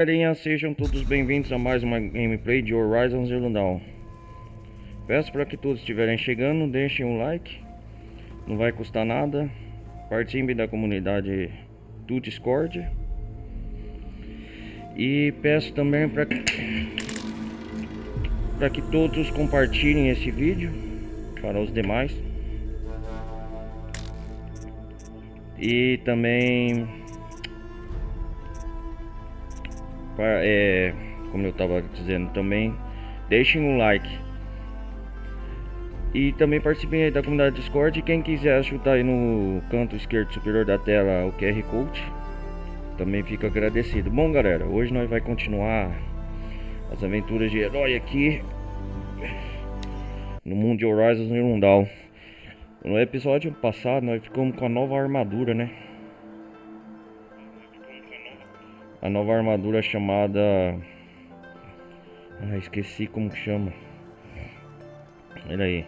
Galerinha, sejam todos bem-vindos a mais uma gameplay de Horizon Zero Dawn. Peço para que todos estiverem chegando, deixem um like, não vai custar nada. Participem da comunidade do Discord. E peço também para que todos compartilhem esse vídeo para os demais. E também, como eu estava dizendo, também deixem um like. E também participem aí da comunidade Discord. Quem quiser ajudar aí no canto esquerdo superior da tela o QR Code, também fico agradecido. Bom, galera, hoje nós vai continuar as aventuras de herói aqui no mundo de Horizon Zero Dawn. No episódio passado nós ficamos com a nova armadura, né? A nova armadura chamada... esqueci como que chama. Olha aí.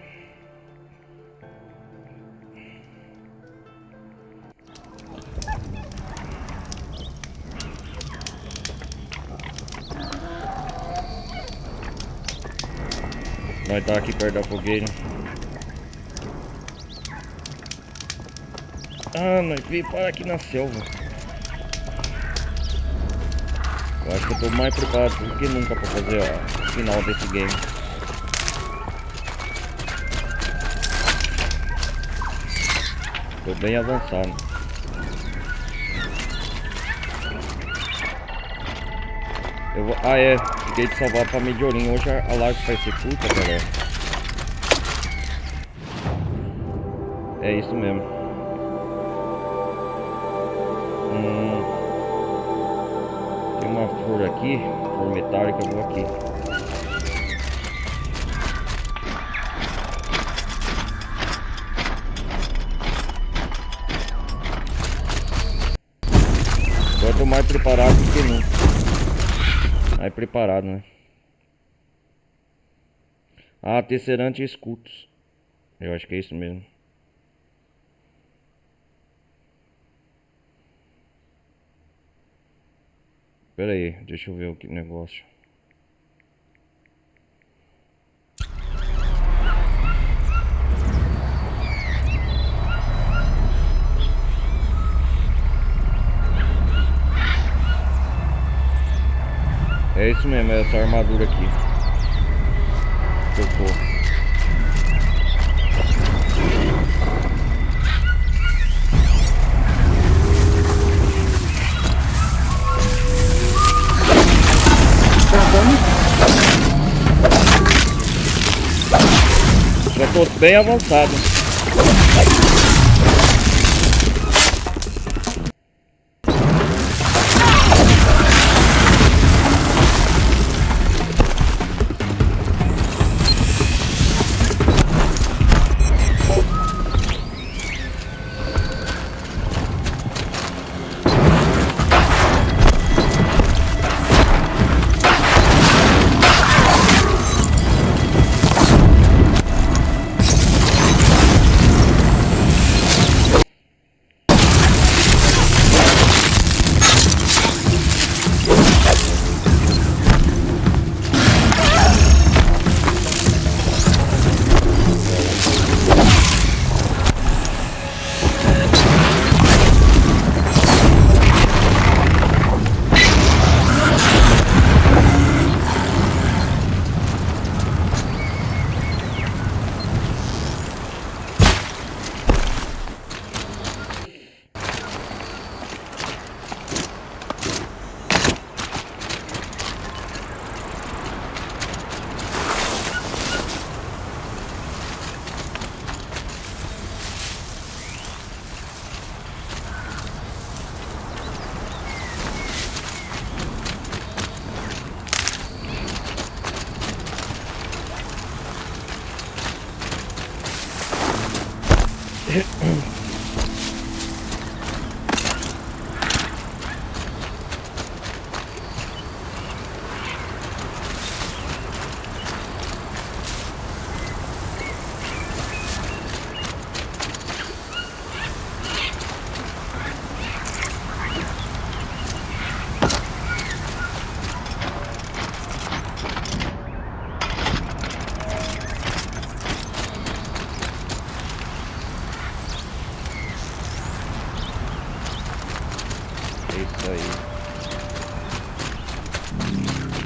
Nós tá aqui perto da fogueira. Nós veio parar aqui na selva. Eu acho que eu tô mais preparado do que nunca pra fazer o final desse game. Tô bem avançado. Eu vou... fiquei de salvar pra Mediorim. Hoje a live vai ser curta, galera. É isso mesmo. Tem uma flor aqui, flor metálica, eu vou aqui. Agora eu tô mais preparado do que nunca. Mais preparado, né? Tesserante e escudos. Eu acho que é isso mesmo. Pera aí, deixa eu ver o que negócio. É isso mesmo, é essa armadura aqui que eu tô. Já tô bem avançado.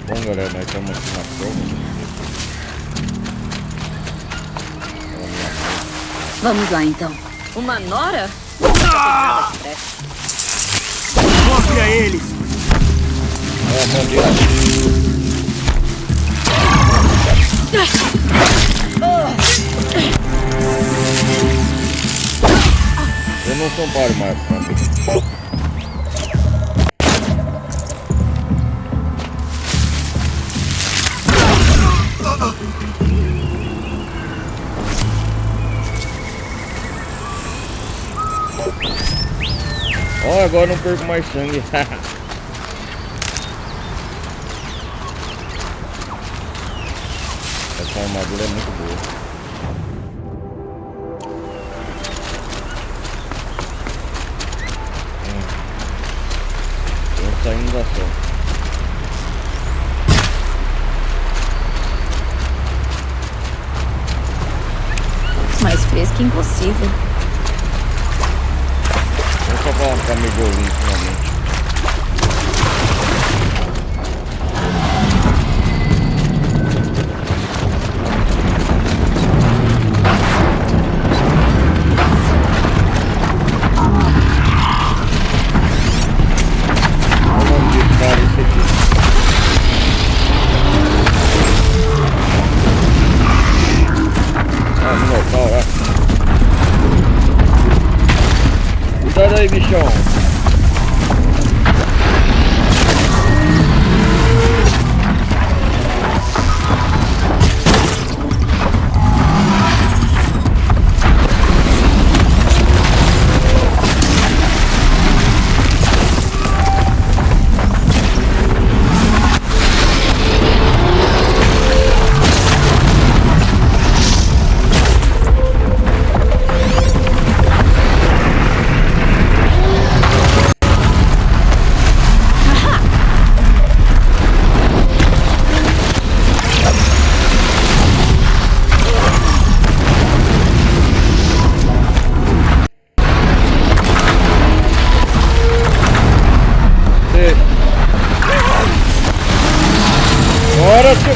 Bom, galera, nós estamos aqui na prova. Vamos lá, então. Uma nora? Mostre a eles! Bom dia. Eu não sou um páreo mais pra mim. Ó, agora não perco mais sangue. Essa armadura é muito boa. Tô saindo da ação. Mais fresco impossível. Vamos só pra melhorinho finalmente. Vamos disparar esse aqui. Ah, Minotauro, cuidado aí, bichão. Bora, seu...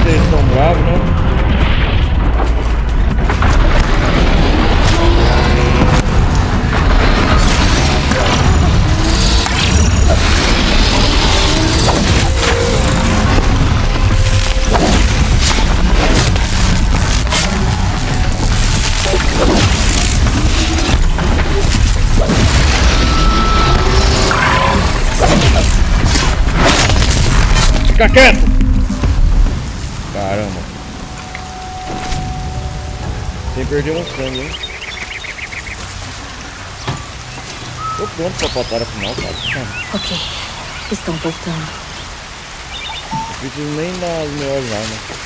Vocês estão bravos, né? Fica quieto! Caramba. Sem perder um sangue, hein? Tô pronto pra batalha final, cara. Ok, estão voltando. Não preciso nem das melhores armas.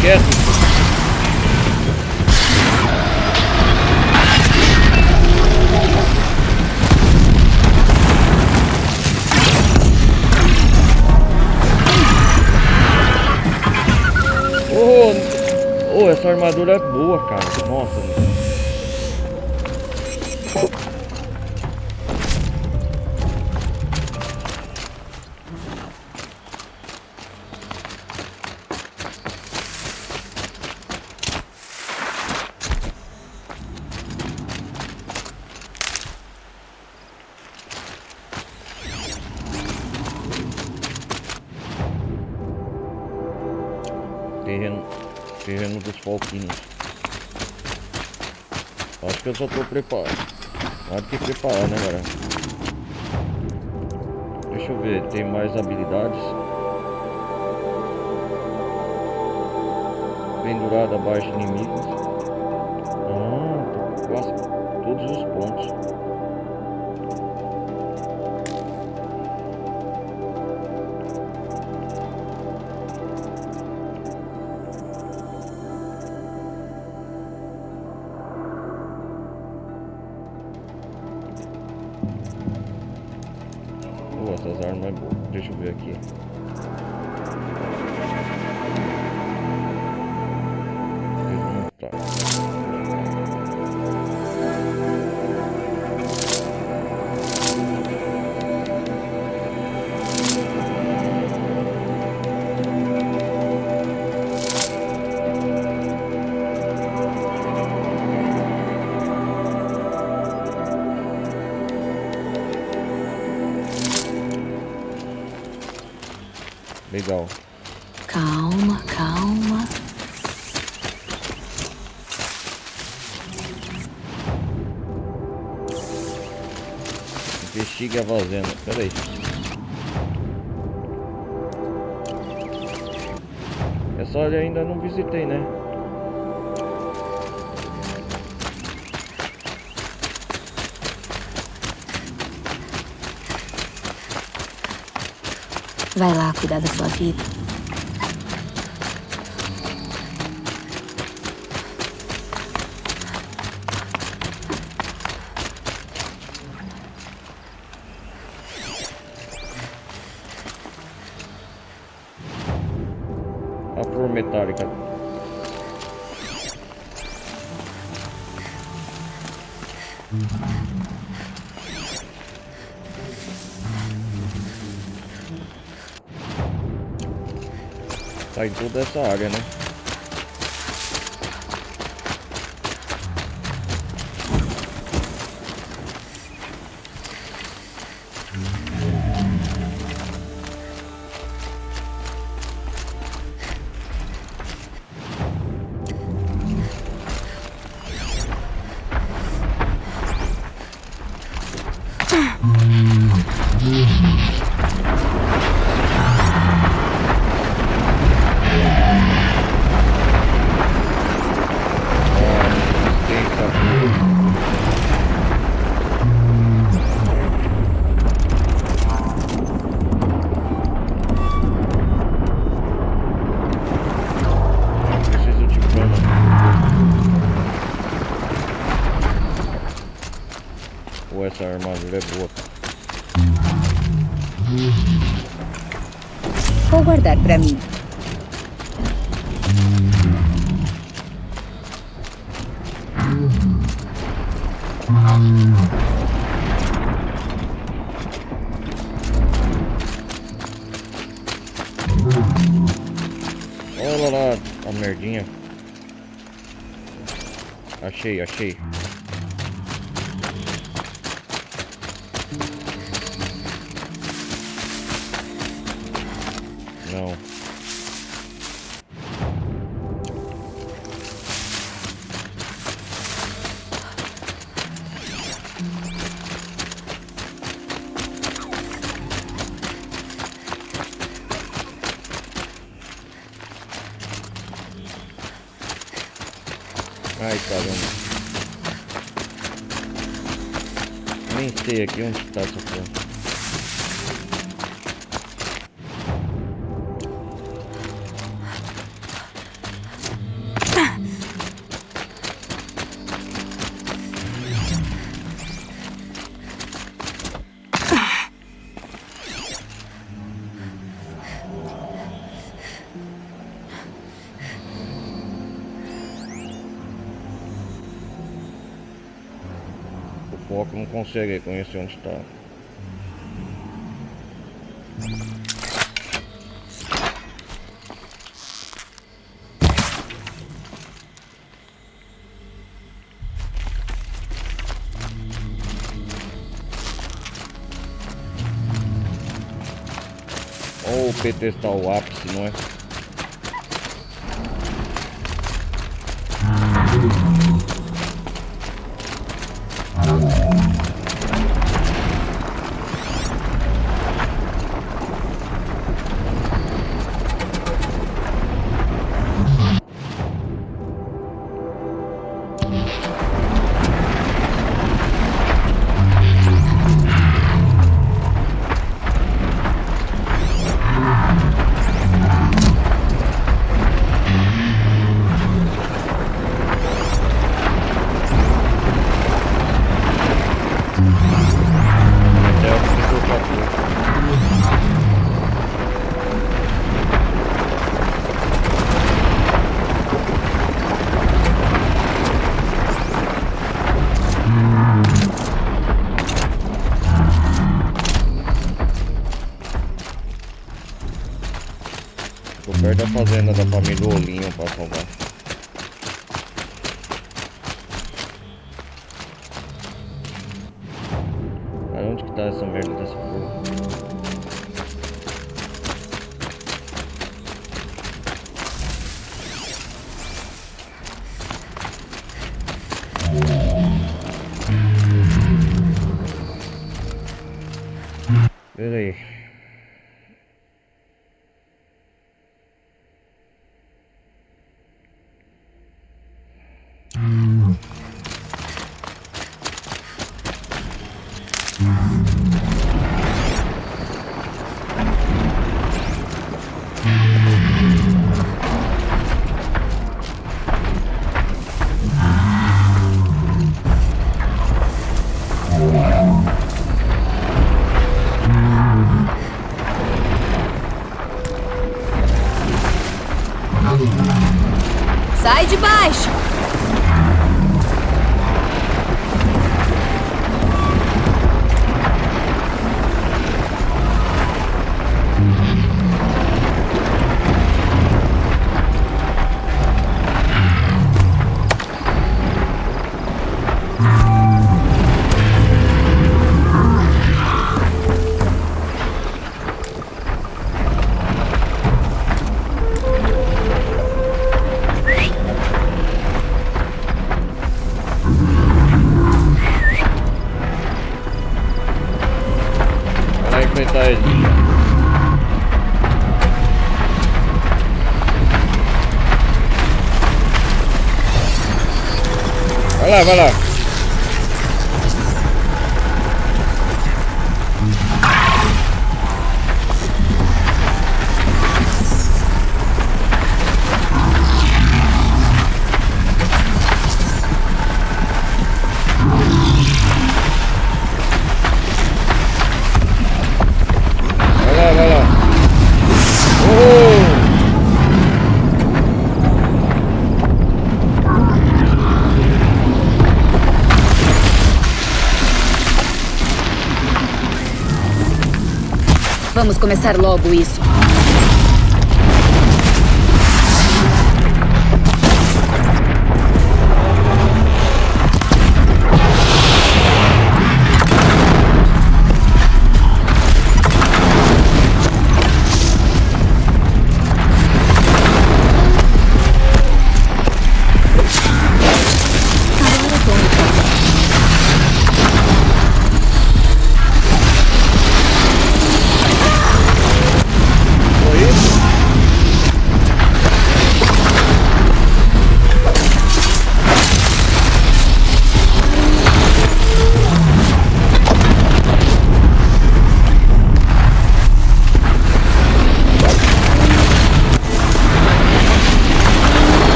quieto. Oh, essa armadura é boa, cara. Nossa, mano. Terreno dos falquinhos. Acho que eu só tô preparado. Mais do que preparar, né, galera? Deixa eu ver, tem mais habilidades. Pendurada abaixo de inimigos. Ah, quase todos os pontos. Essas armas é boa. Deixa eu ver aqui. Tá. Legal. Calma, calma. Investigue a fazenda. Pera aí. Essa área ainda não visitei, né? Vai lá cuidar da sua vida. A flor metálica. Tá em toda essa área, né? Ou essa armadura é boa. Vou guardar pra mim. Olha lá a merdinha. Achei, achei. Não. Ai, caramba. Nem sei aqui onde está essa planta. Loki não consegue reconhecer onde está. Ou o PT está o ápice, não é? Tô perto da fazenda da família Olinho pra salvar. Cara, onde que tá essa merda dessa porra? Pera aí. Sai de baixo! Vai enfrentar ele. Vai lá, vai lá. Vai lá. Vamos começar logo isso.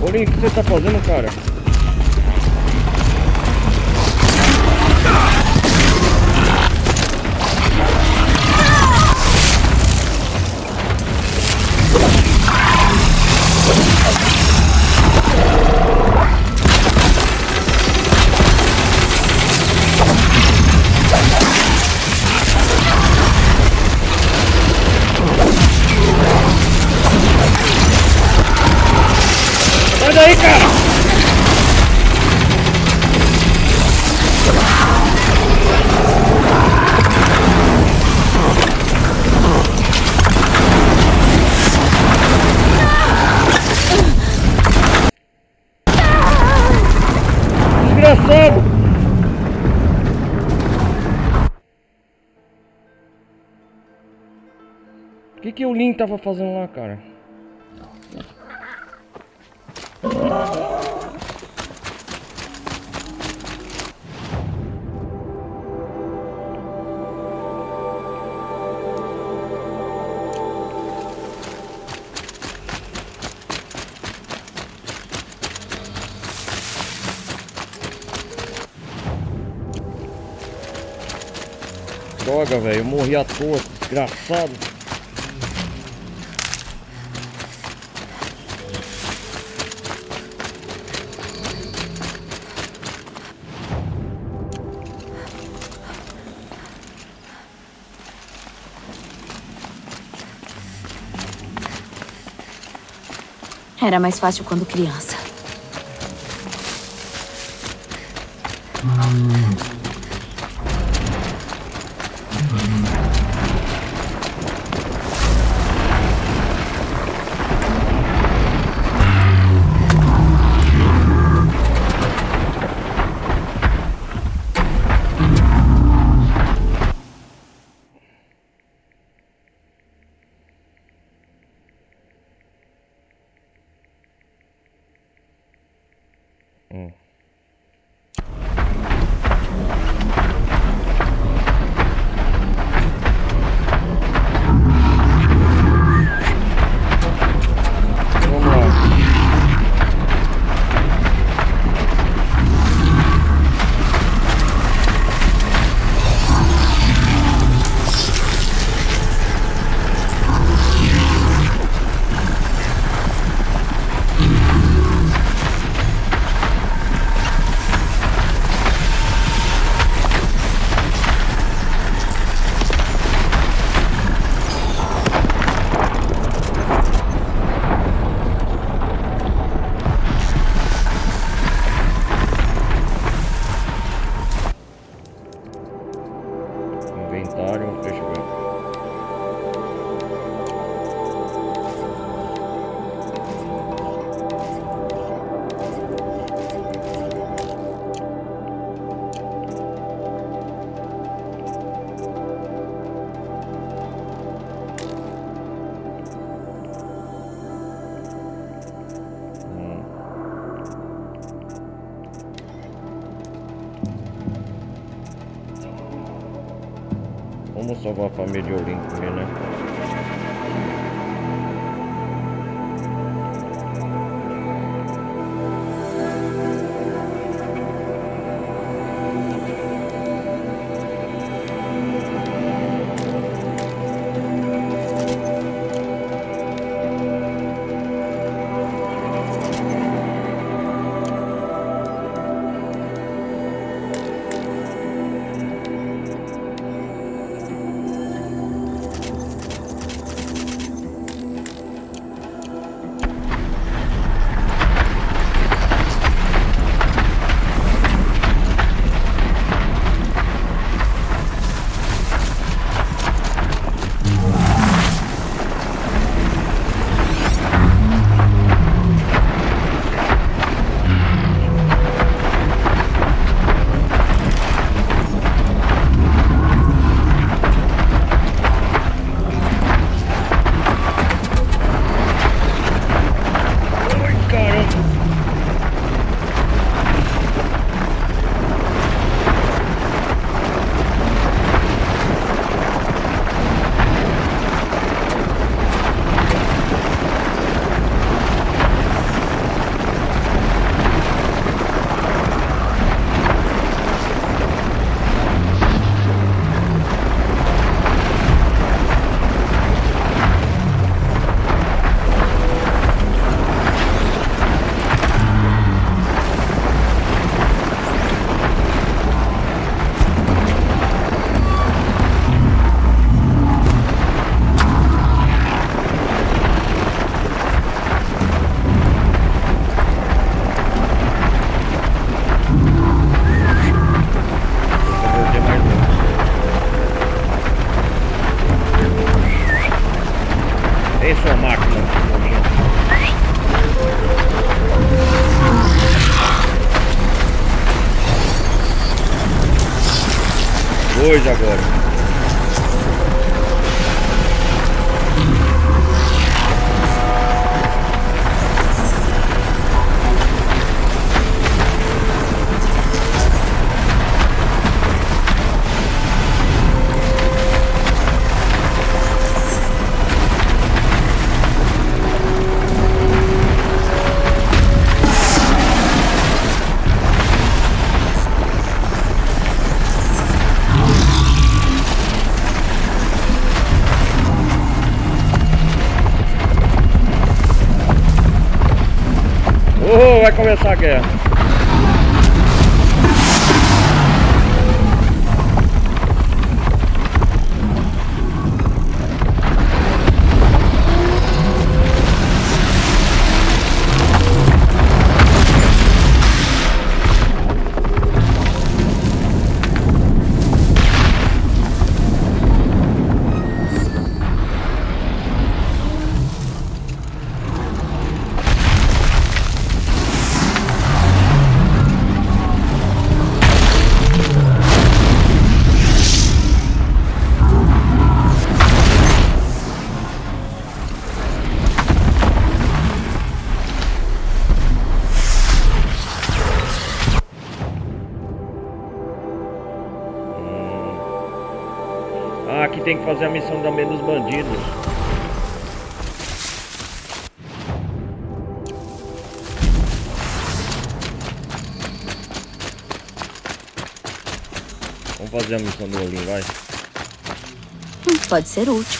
Ô Link, o que você tá fazendo, cara? Sai daí, cara! Desgraçado! O que o Link tava fazendo lá, cara? Droga, velho, eu morri à toa, desgraçado. Era mais fácil quando criança. Vamos lá. Inventário, deixa eu ver. Vamos salvar a família de Olin primeiro, né? máquina nojenta. Dois agora. Oh, vai começar a guerra. Ah, aqui tem que fazer a missão também dos bandidos. Vamos fazer a missão do Olin, vai. Pode ser útil.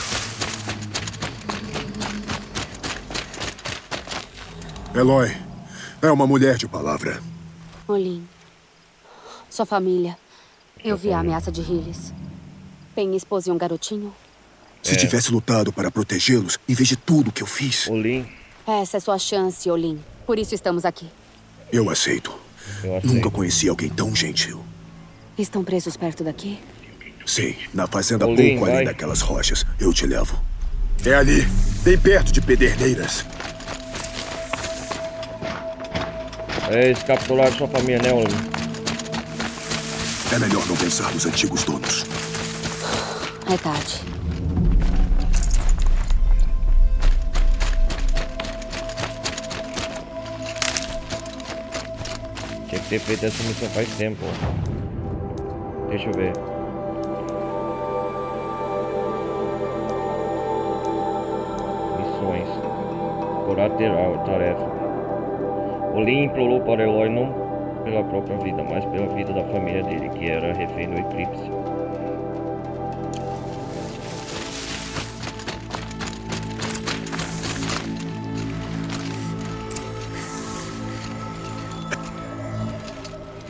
Eloy é uma mulher de palavra. Olin. Sua família. Eu vi a ameaça de Hillis. Pen esposa e um garotinho. Se tivesse lutado para protegê-los, em vez de tudo que eu fiz, Olin, Essa é sua chance, Olin. Por isso estamos aqui. eu aceito. eu aceito. Nunca conheci alguém tão gentil. Estão presos perto daqui? Sim, na fazenda Olin, pouco além vai. daquelas rochas. Eu te levo. É ali, bem perto de Pederneiras. Eles capturaram sua família, né, Olin? É melhor não pensar nos antigos donos. É tarde. Tinha que ter feito essa missão faz tempo. Deixa eu ver. Missões. Colateral, tarefa. Olin implorou para Eloy não pela própria vida, mas pela vida da família dele, que era refém do eclipse.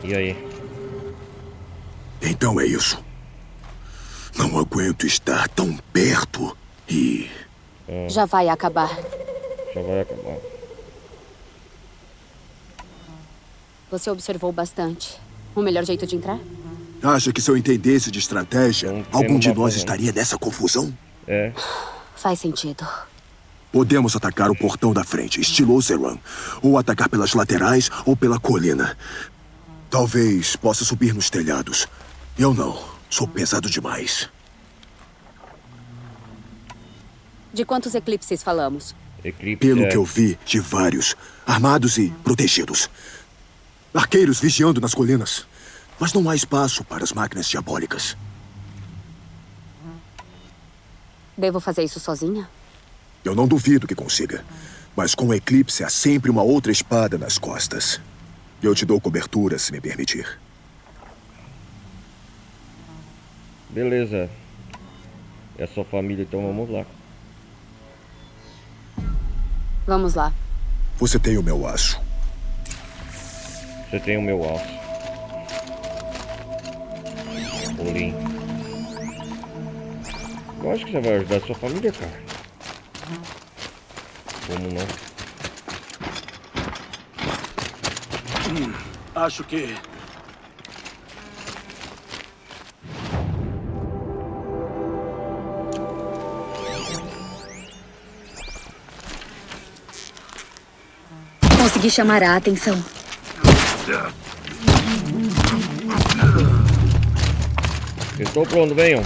E aí? Então é isso. Não aguento estar tão perto e... Já vai acabar. Já vai acabar. Você observou bastante. O melhor jeito de entrar? Acha que se eu entendesse de estratégia, Não tem algum de uma nós fazenda. estaria nessa confusão? É. Faz sentido. Podemos atacar o portão da frente, estilo Ozeran, ou atacar pelas laterais ou pela colina. Talvez possa subir nos telhados. Eu não. Sou pesado demais. De quantos eclipses falamos? Eclipse Pelo é... que eu vi, de vários, armados e protegidos. Arqueiros vigiando nas colinas. Mas não há espaço para as máquinas diabólicas. Devo fazer isso sozinha? Eu não duvido que consiga. Mas com o Eclipse há sempre uma outra espada nas costas. Eu te dou cobertura, se me permitir. Beleza. É a sua família, então vamos lá. Vamos lá. Você tem o meu aço. Você tem o meu alço. Olin. Eu acho que você vai ajudar a sua família, cara. Como não? Acho que... consegui chamar a atenção. Estou pronto, venham.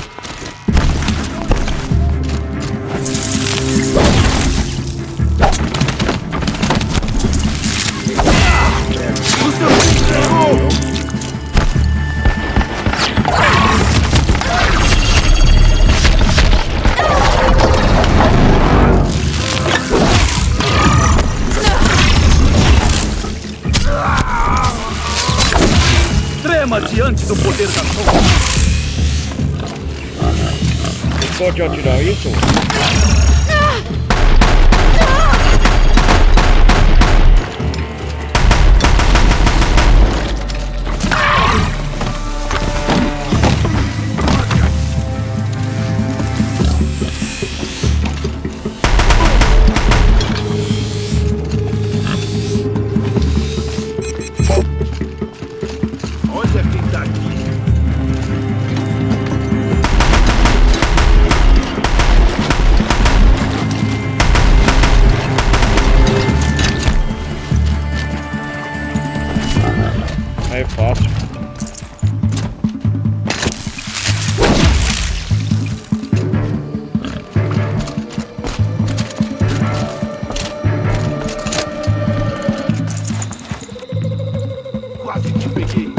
Trema diante do poder da sombra. Pode atirar isso? Olha quem tá aqui. É fácil. Quase te peguei.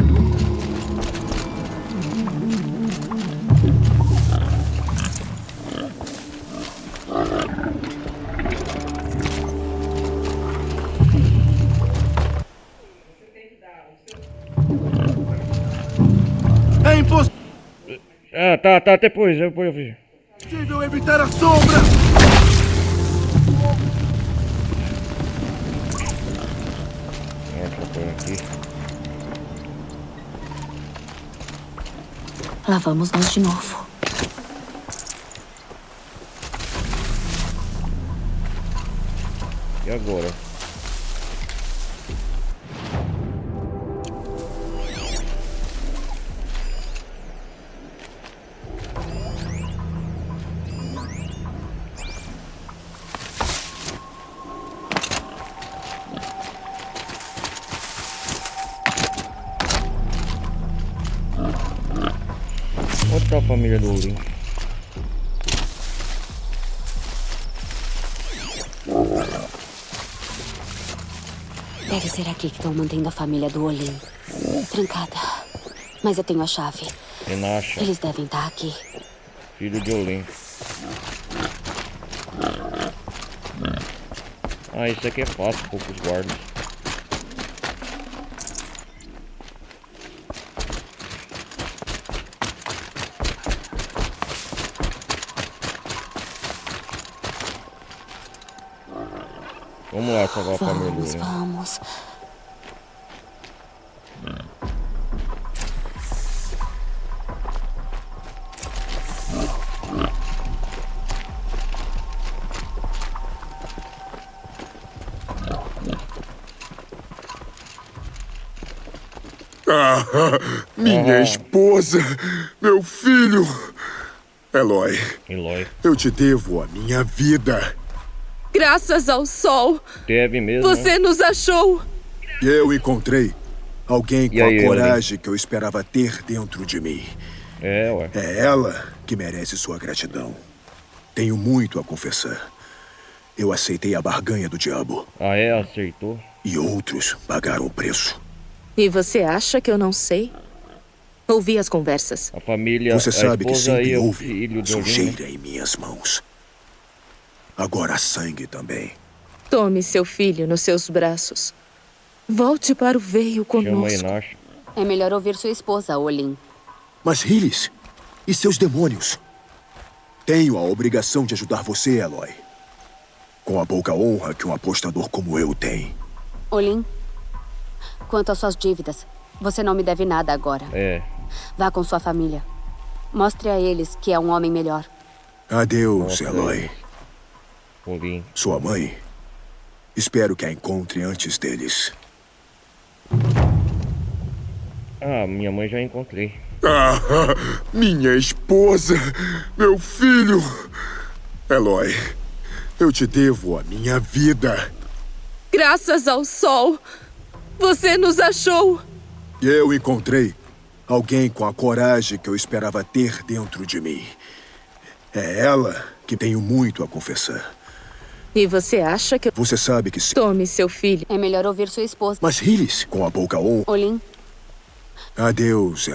É impossível Ah, tá, depois eu vi. evitar a sombra. Deixa eu pôr aqui. Lá vamos nós de novo. E agora? Onde tá a família do Olin? Deve ser aqui que estão mantendo a família do Olin. Trancada. Mas eu tenho a chave. Renacha, Eles devem estar aqui. filho de Olin. Ah, isso aqui é fácil, poucos guardas. Vamos lá salvar a família do Vamos, Olin. vamos. Ah, minha esposa, meu filho. Eloy, Eloy. eu te devo a minha vida. Graças ao sol, Deve mesmo, você nos achou. Eu encontrei alguém com E aí, a coragem que eu esperava ter dentro de mim. né? É, ué. É ela que merece sua gratidão. Tenho muito a confessar. Eu aceitei a barganha do diabo Ah, é? Acertou. e outros pagaram o preço. E você acha que eu não sei? Ouvi as conversas. A família, Você a sabe que esposa sempre e o houve filho de Olin. sujeira em minhas mãos. Agora há sangue também. Tome seu filho nos seus braços. Volte para o veio Chama conosco. Renacha. É melhor ouvir sua esposa, Olin. Mas Hillis e seus demônios? Tenho a obrigação de ajudar você, Eloy. Com a pouca honra que um apostador como eu tem. Olin, quanto às suas dívidas, você não me deve nada agora. É. Vá com sua família. Mostre a eles que é um homem melhor. Adeus, Nossa, Eloy. Olin. Sua mãe. Espero que a encontre antes deles. Ah, minha mãe já encontrei. Ah, minha esposa, meu filho. Eloy, eu te devo a minha vida. Graças ao sol, você nos achou. Eu encontrei alguém com a coragem que eu esperava ter dentro de mim. É ela que tenho muito a confessar. E você acha que... Você sabe que se... Tome seu filho. É melhor ouvir sua esposa. Mas Hillis, com a boca on... Olin, Adeus.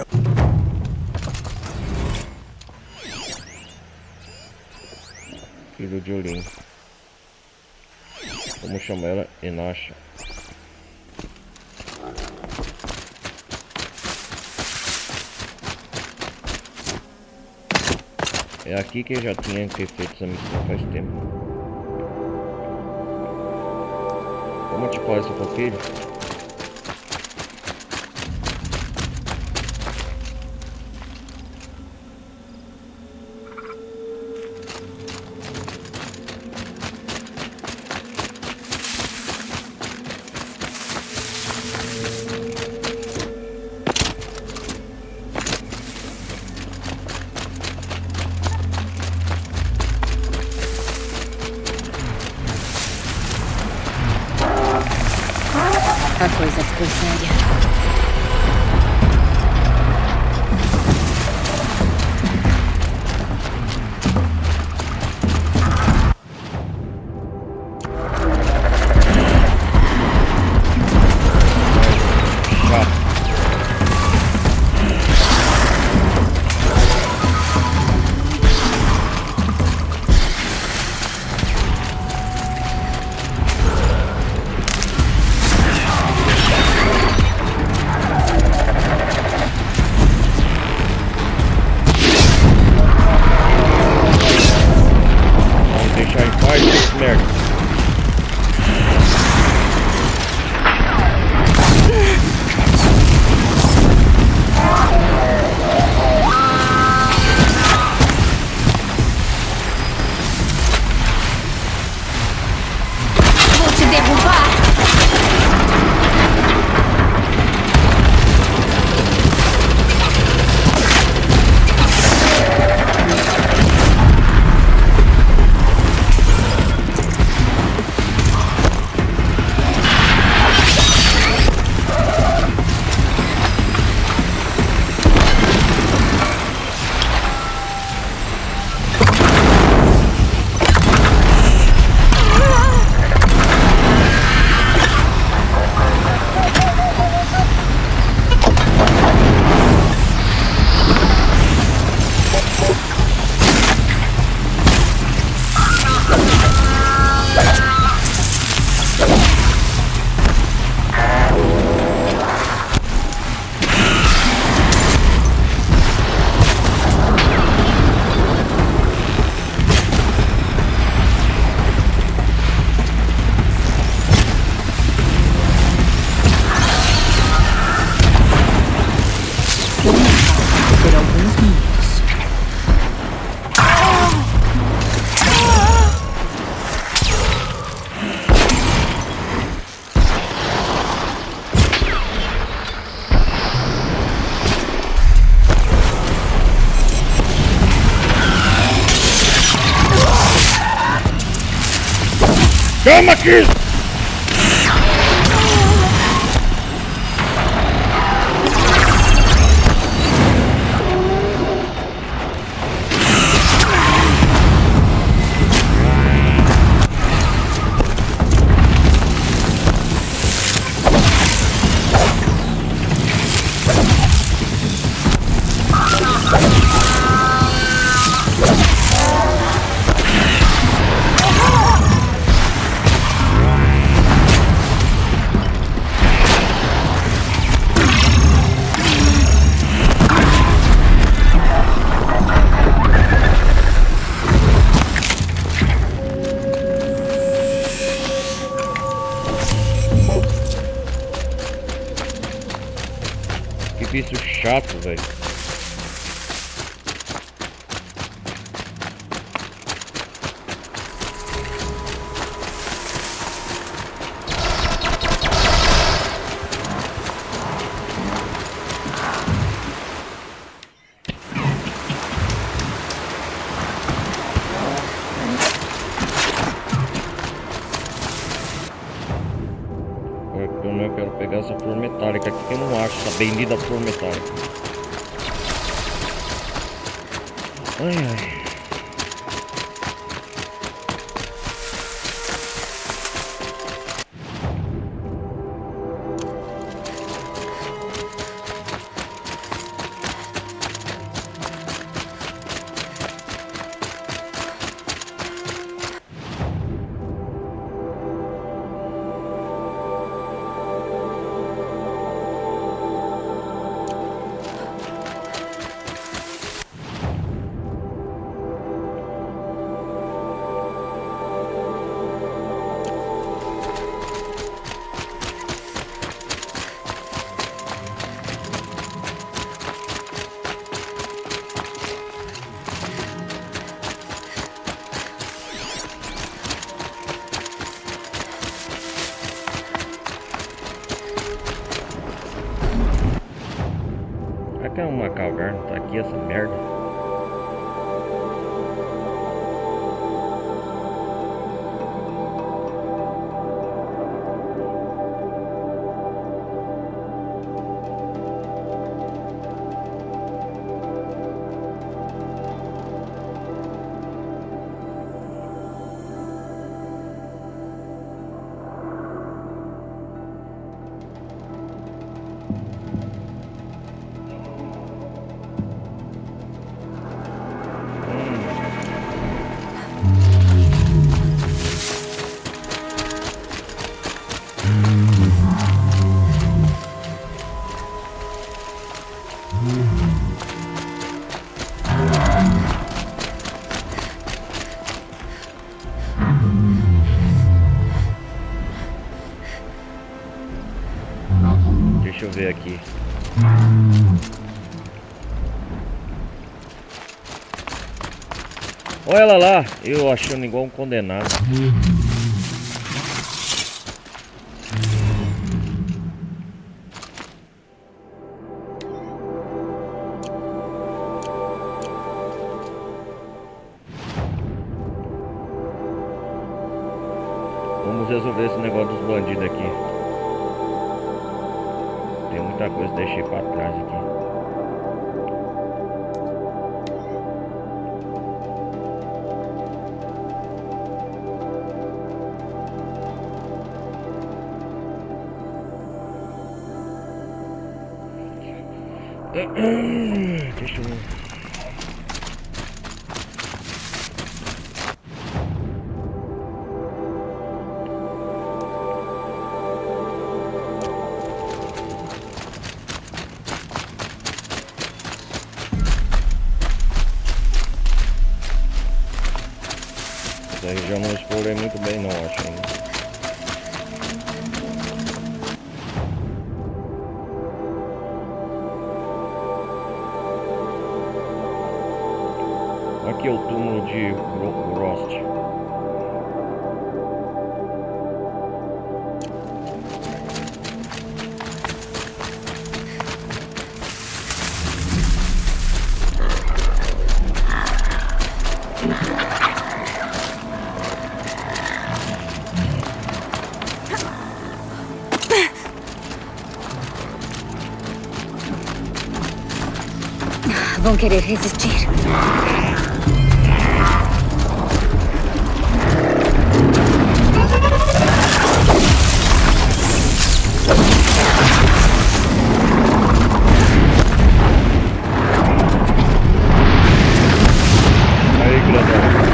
Filho de Olin. Vamos chamar ela Enasha. É aqui que eu já tinha que ter feito essa missão faz tempo. Vamos te falar isso pro filho? a coisa ficou séria. Por alguns minutos. Calma aqui! Que bicho chato, velho. Eu quero pegar essa flor metálica aqui que eu não acho, essa bendita flor metálica. Ai, ai. Será que é uma caverna? Tá aqui essa merda. Deixa eu ver aqui. Olha ela lá, eu achando igual um condenado. Vamos resolver esse negócio dos bandidos aqui. Tem muita coisa que deixei pra trás aqui. Deixa eu... Essa região não explorei muito bem não, acho ainda. Aqui é o túmulo de Rost. Vão querer resistir. Aí, grandão.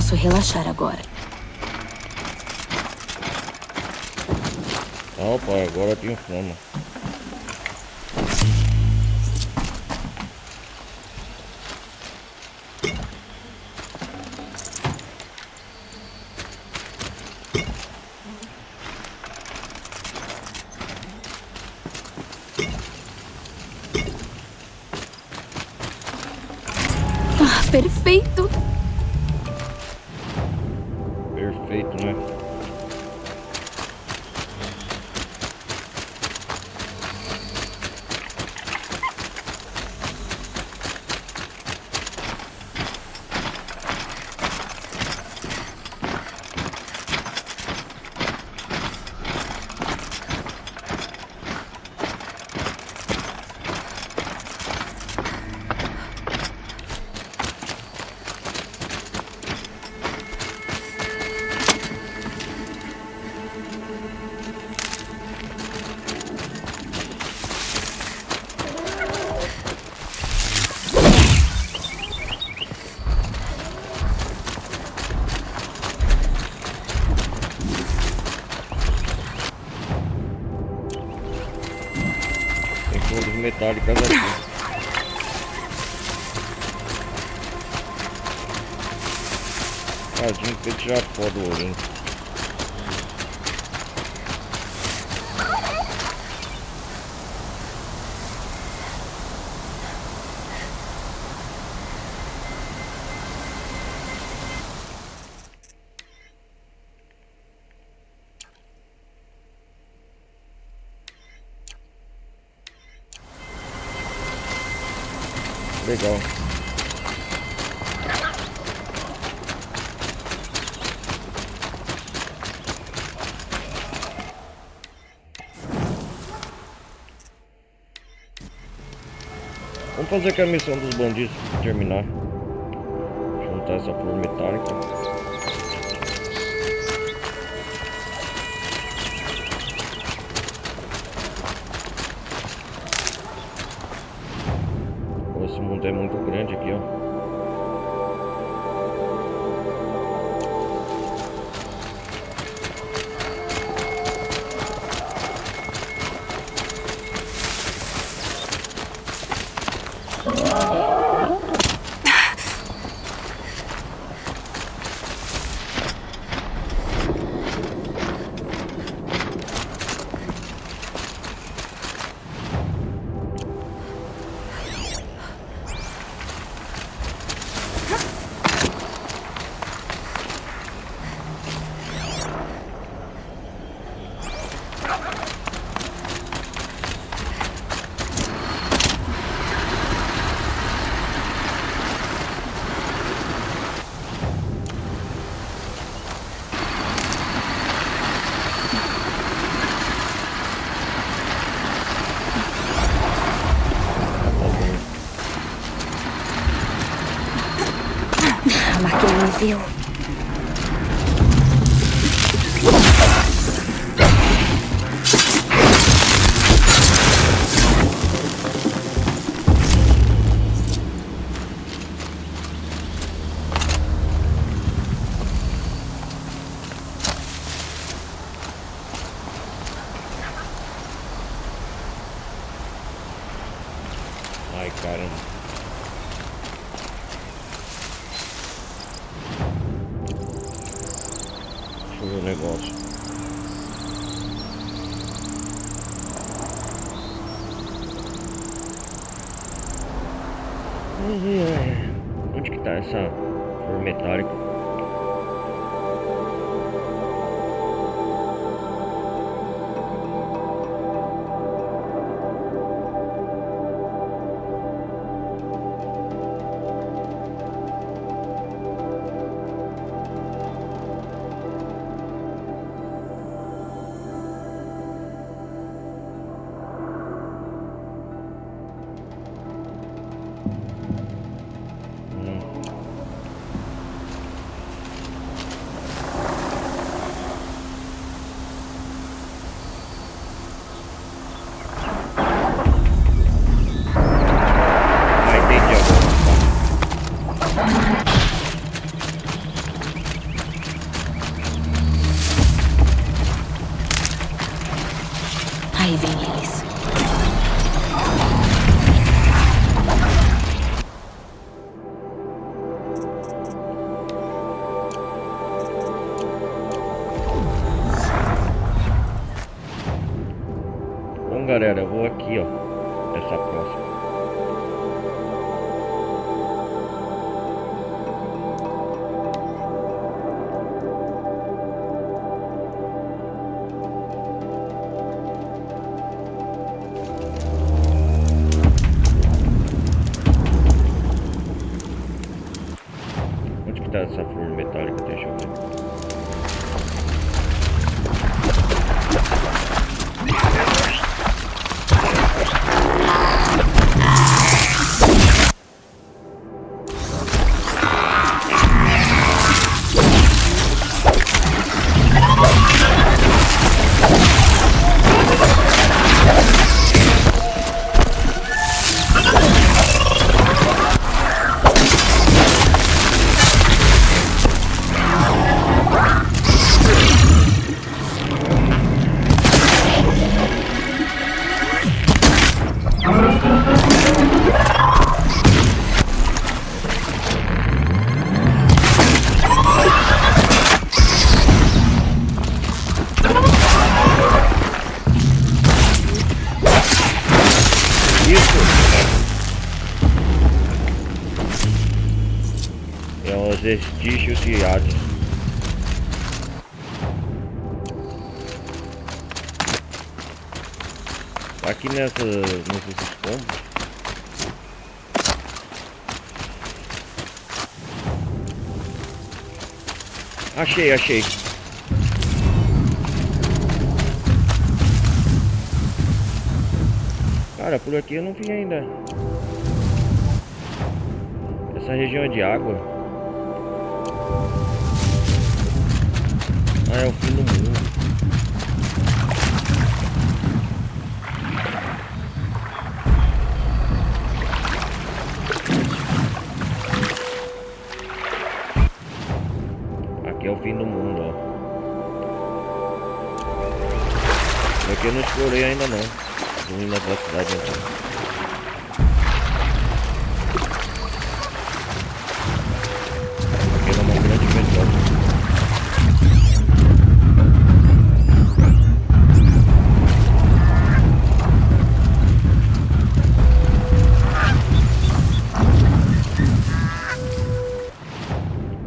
Posso relaxar agora. Opa, agora eu tenho fama. Ah, perfeito! Perfeito, né? Tem flores metálicas aqui. Tadinho, tem que tirar foto do ourinho. Legal. Vamos fazer aqui a missão dos bandidos terminar. Juntar essa flor metálica. Esse mundo é muito grande aqui, ó. A máquina me viu. Ai, caramba. Deixa eu ver o negócio. Onde que tá essa flor metálica? tá essa flor metálica? Deixa eu ver. É os vestígios de Hades. Aqui nesses escombros. Achei. Cara, por aqui eu não vi ainda. Essa região é de água. Ah, é o fim do mundo. Aqui é o fim do mundo, ó. Aqui eu não explorei ainda não. Vou ir na cidade então. Aqui é uma grande metrópole.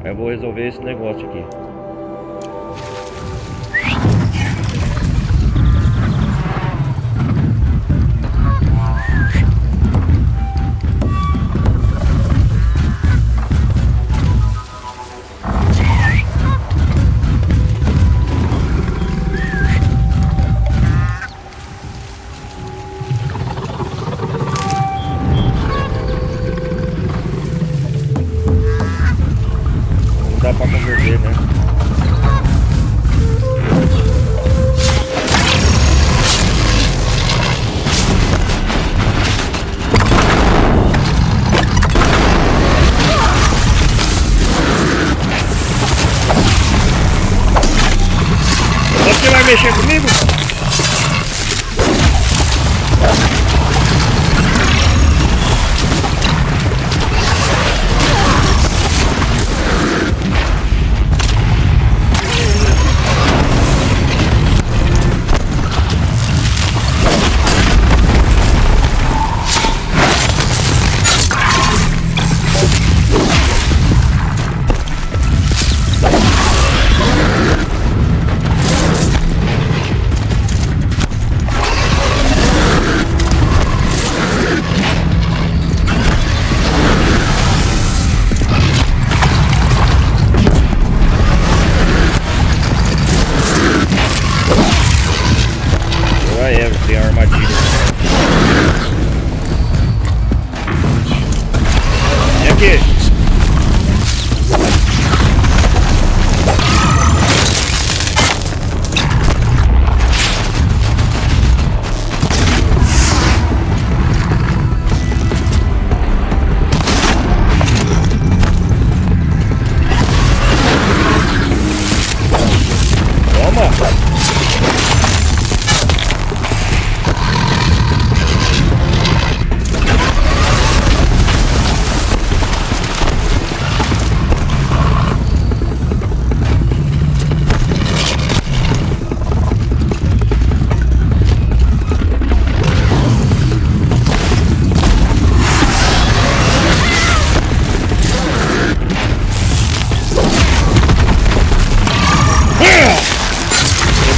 Aí eu vou resolver esse negócio aqui. Dá pra converter, né? Você vai mexer comigo? Tem a armadilha. E aqui? Toma!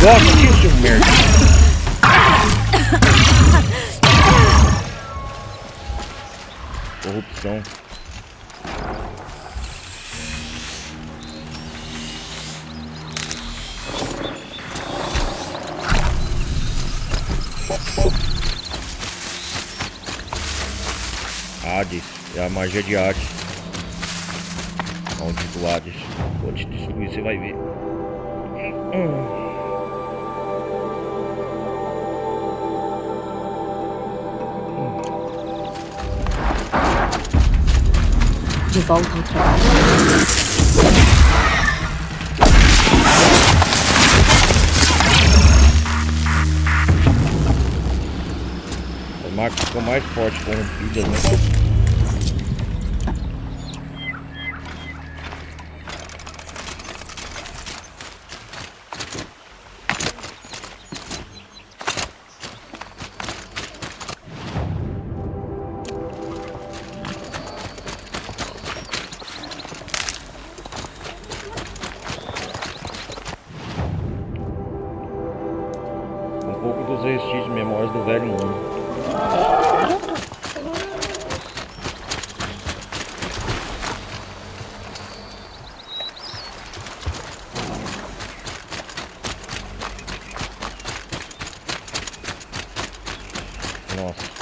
Gosta disso, merda. Corrupção. Hades, é a magia de Hades. Maldito Hades. Vou te destruir, você vai ver. De volta ao trabalho. As máquinas ficam mais fortes, corrompidas, né? Um pouco dos vestígios de memórias do velho mundo. Nossa.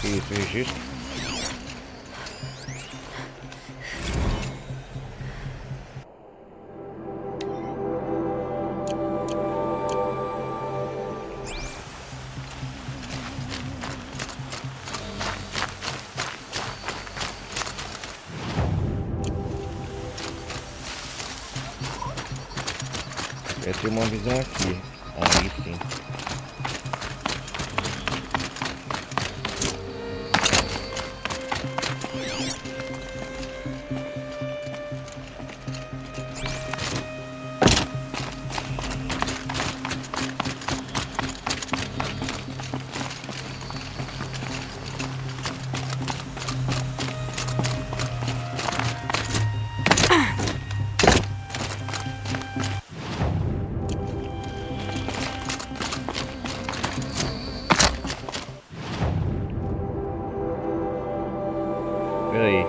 Isso, registro. Vai ter uma visão aqui. Aí sim. Pera aí.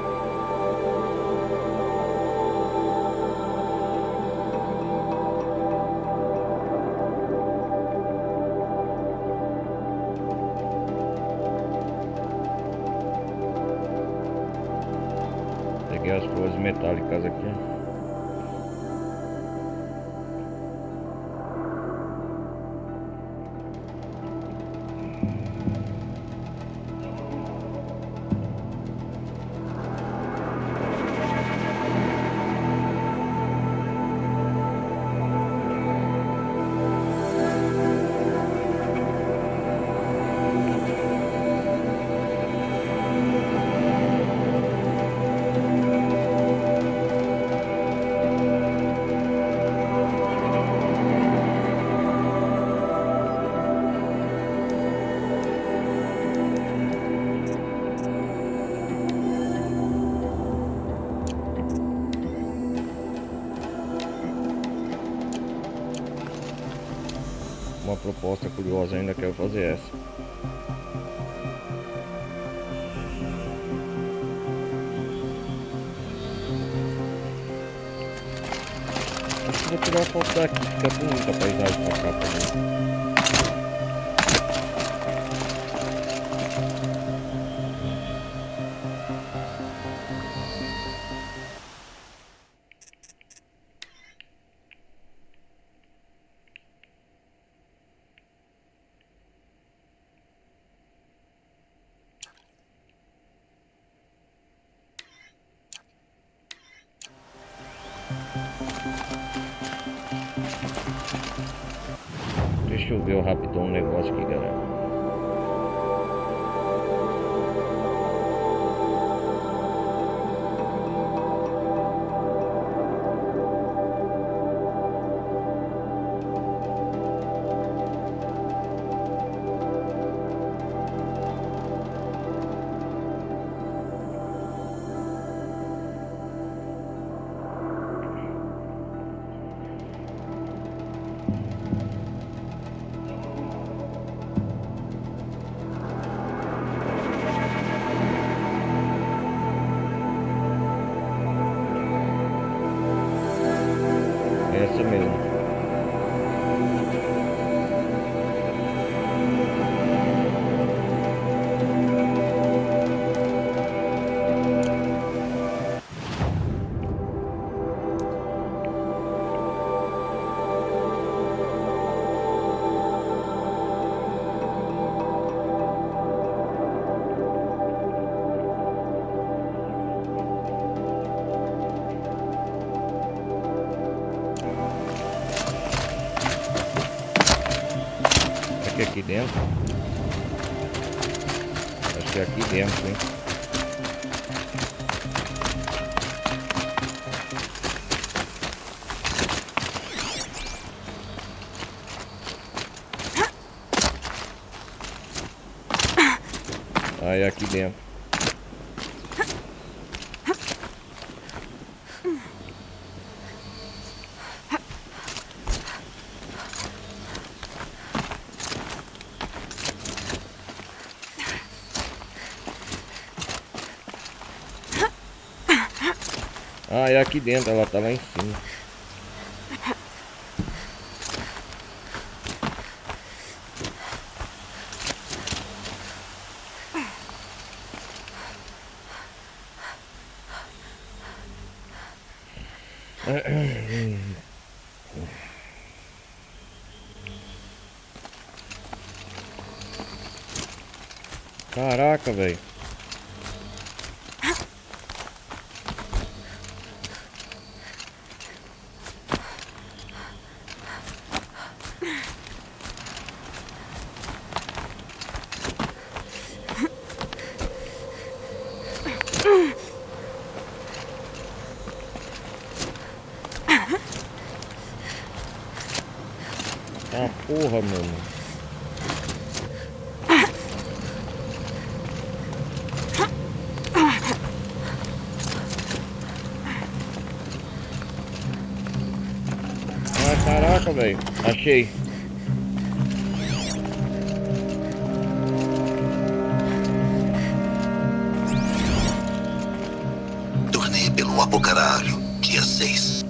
Peguei as flores metálicas aqui. Uma proposta curiosa, ainda quero fazer essa. Acho que vou tirar a foto daqui, fica bonita a paisagem pra cá também. Deixa eu ver rapidão um negócio aqui, galera. dentro. Acho que é aqui dentro, hein? Ah, é aqui dentro. Ah, é aqui dentro, ela tá lá em cima. Caraca, velho. Ah, porra, mano. Ah, caraca, velho. Achei. Turnê pelo Apocaralho, dia 6.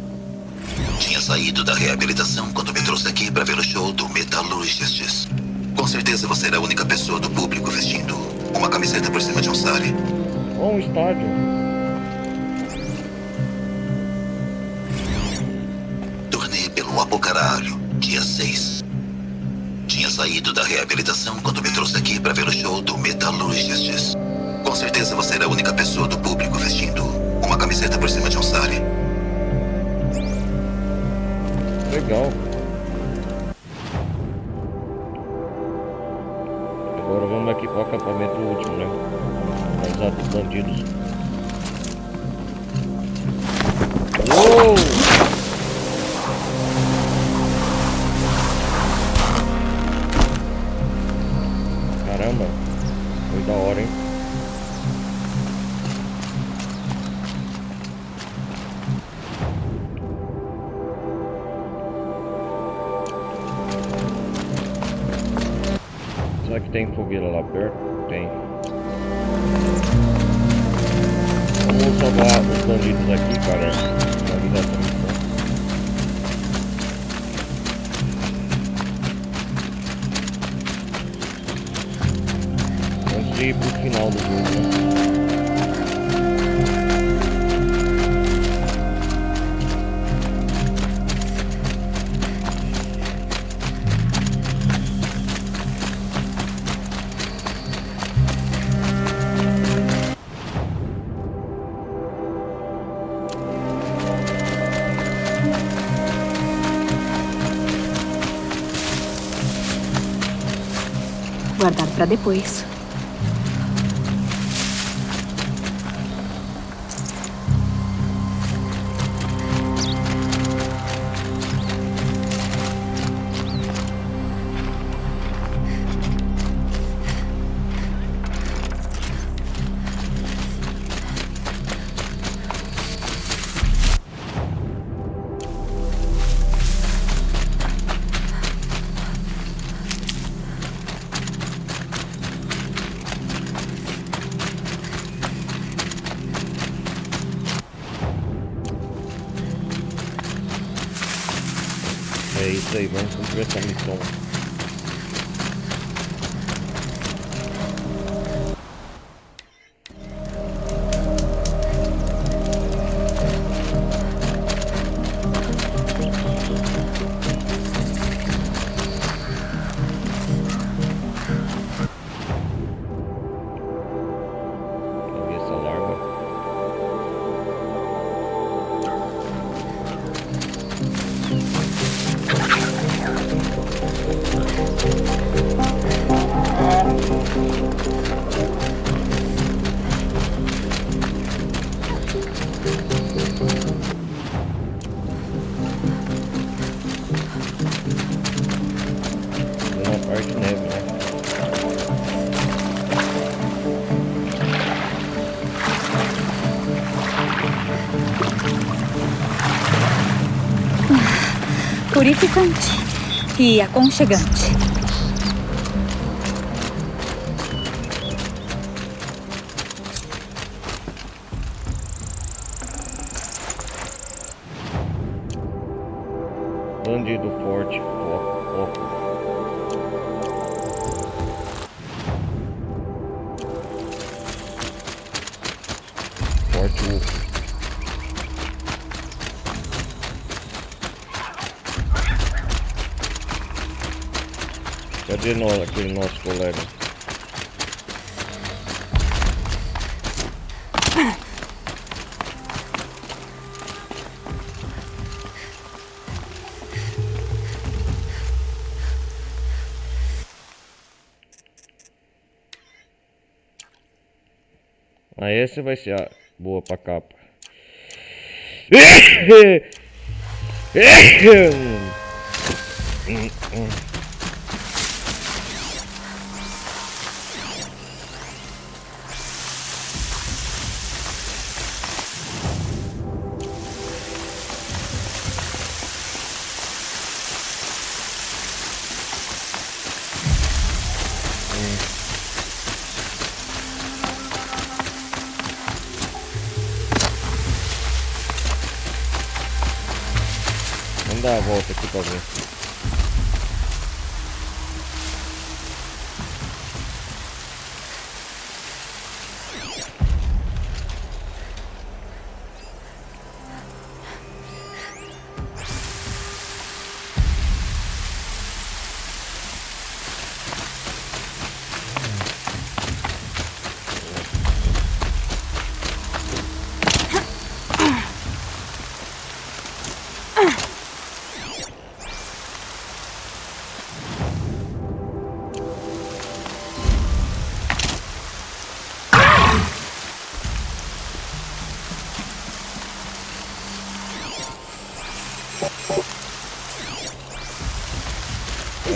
Tinha saído da reabilitação quando me trouxe aqui para ver o show do Metallurgists. Com certeza você era a única pessoa do público vestindo uma camiseta por cima de um sari. Ó, um estádio. Turnê pelo Apocaralho, dia 6. Tinha saído da reabilitação quando me trouxe aqui para ver o show do Metallurgists. Com certeza você era a única pessoa do público vestindo uma camiseta por cima de um sari. Legal. Agora vamos aqui para o acampamento último, né? Avisar dos bandidos. Uou! Caramba, foi da hora, hein? Será que tem fogueira lá perto? Tem. Vamos salvar os bandidos aqui, cara. Na vida da missão. Antes de ir pro final do jogo, né? Guardar pra depois. É isso aí, vamos cumprir essa missão. Cabeça larga. Uma parte neve, né? Purificante e aconchegante. Bandido forte, foco. Forte UFO. Cadê nós, aquele nosso colega? Ah, essa vai ser a boa pra capa. Vamos dar a volta aqui pra ver.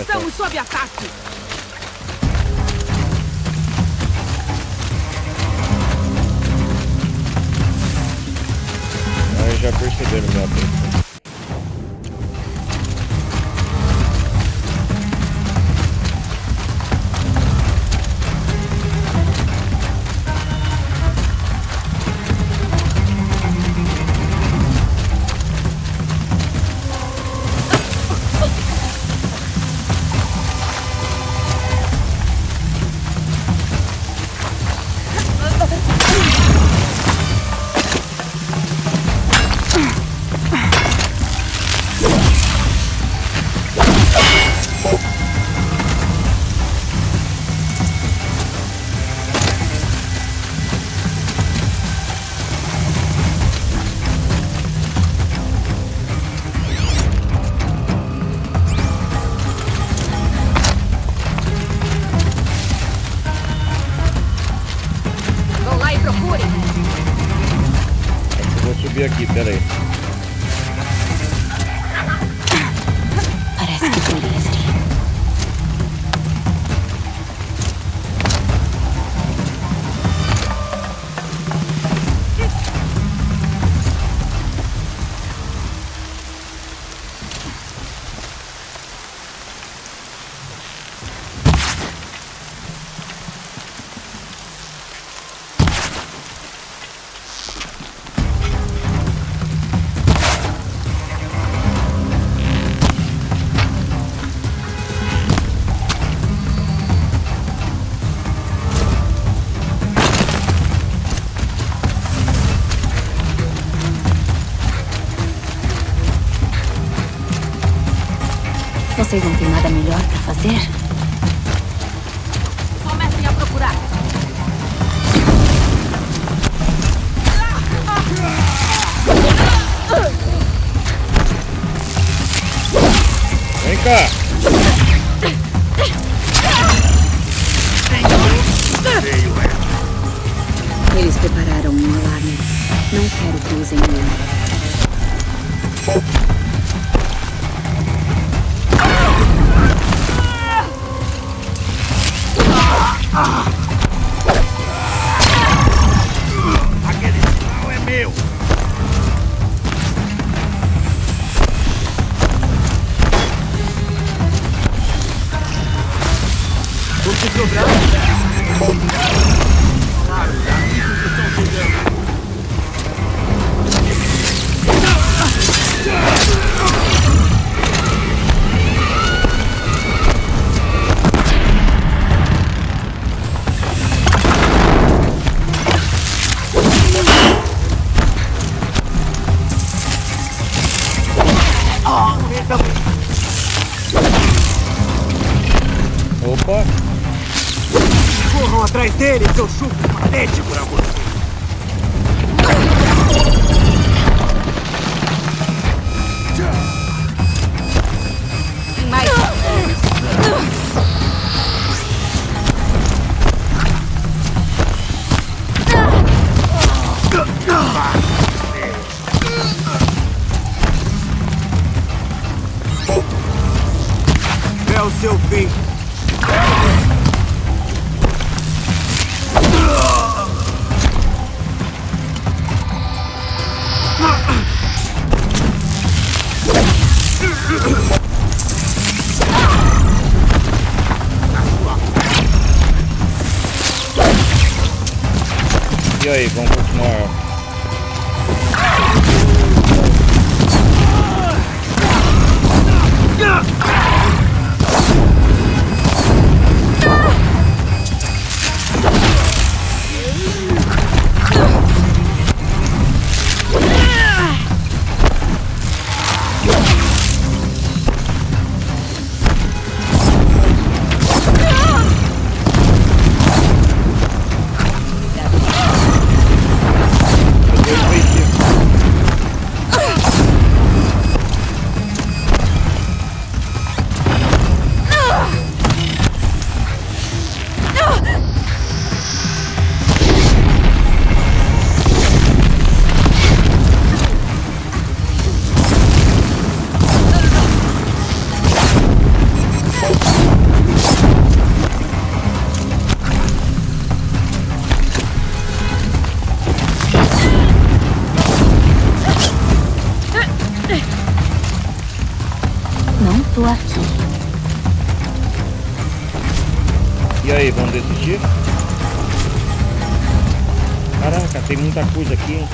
Estamos sob ataque! Aí já perceberam meu ataque. Vão lá e procurem. Eu vou subir aqui, pera aí. Parece que tô livre. Vocês não têm nada melhor pra fazer? Comecem a procurar! Vem cá! Quero que usem ele. Aquele sinal é meu! O que sobrar? Claro, os amigos estão chegando! Opa! Corram atrás dele, seu chupo patético, amor! Tem mais. É o seu fim! E aí, vamos continuar. Não tô aqui. E aí, vamos desistir? Caraca, tem muita coisa aqui, hein?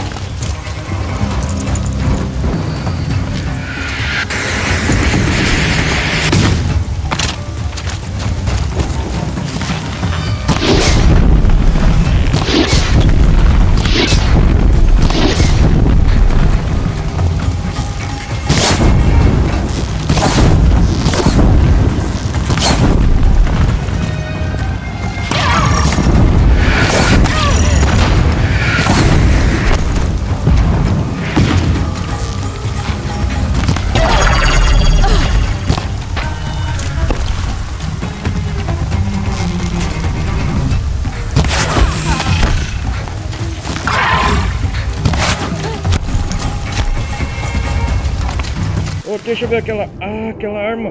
Oh, deixa eu ver aquela... Ah, aquela arma.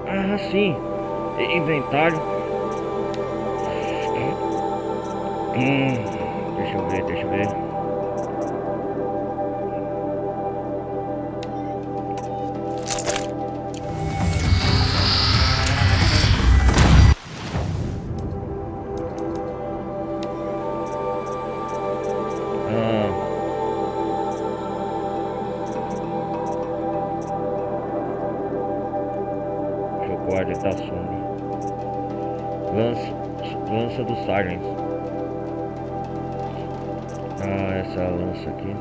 Ah, sim. Inventário. Deixa eu ver, deixa eu ver. Guarda da sombra. Lança do Silence. Ah, essa lança aqui.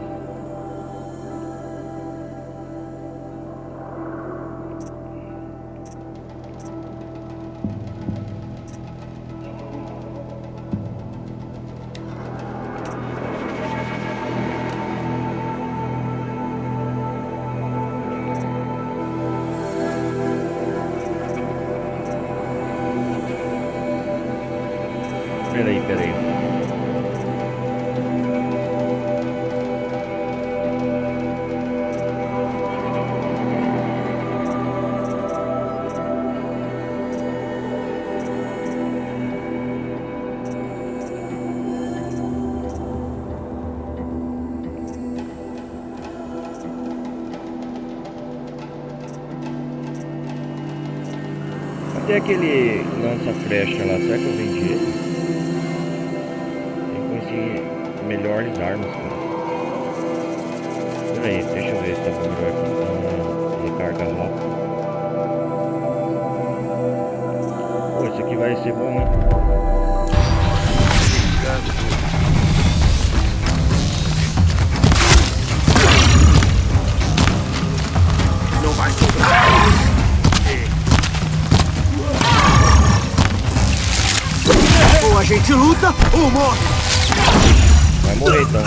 Peraí. Cadê aquele lança-flecha lá? Será que eu vendi ele? Tem que conseguir melhores armas, cara. Pera aí, deixa eu ver se tá melhor aqui. Recarga rápido. Pô, isso aqui vai ser bom, hein? Não vai sobrar. Ou a gente luta ou morre. Vai morrer então.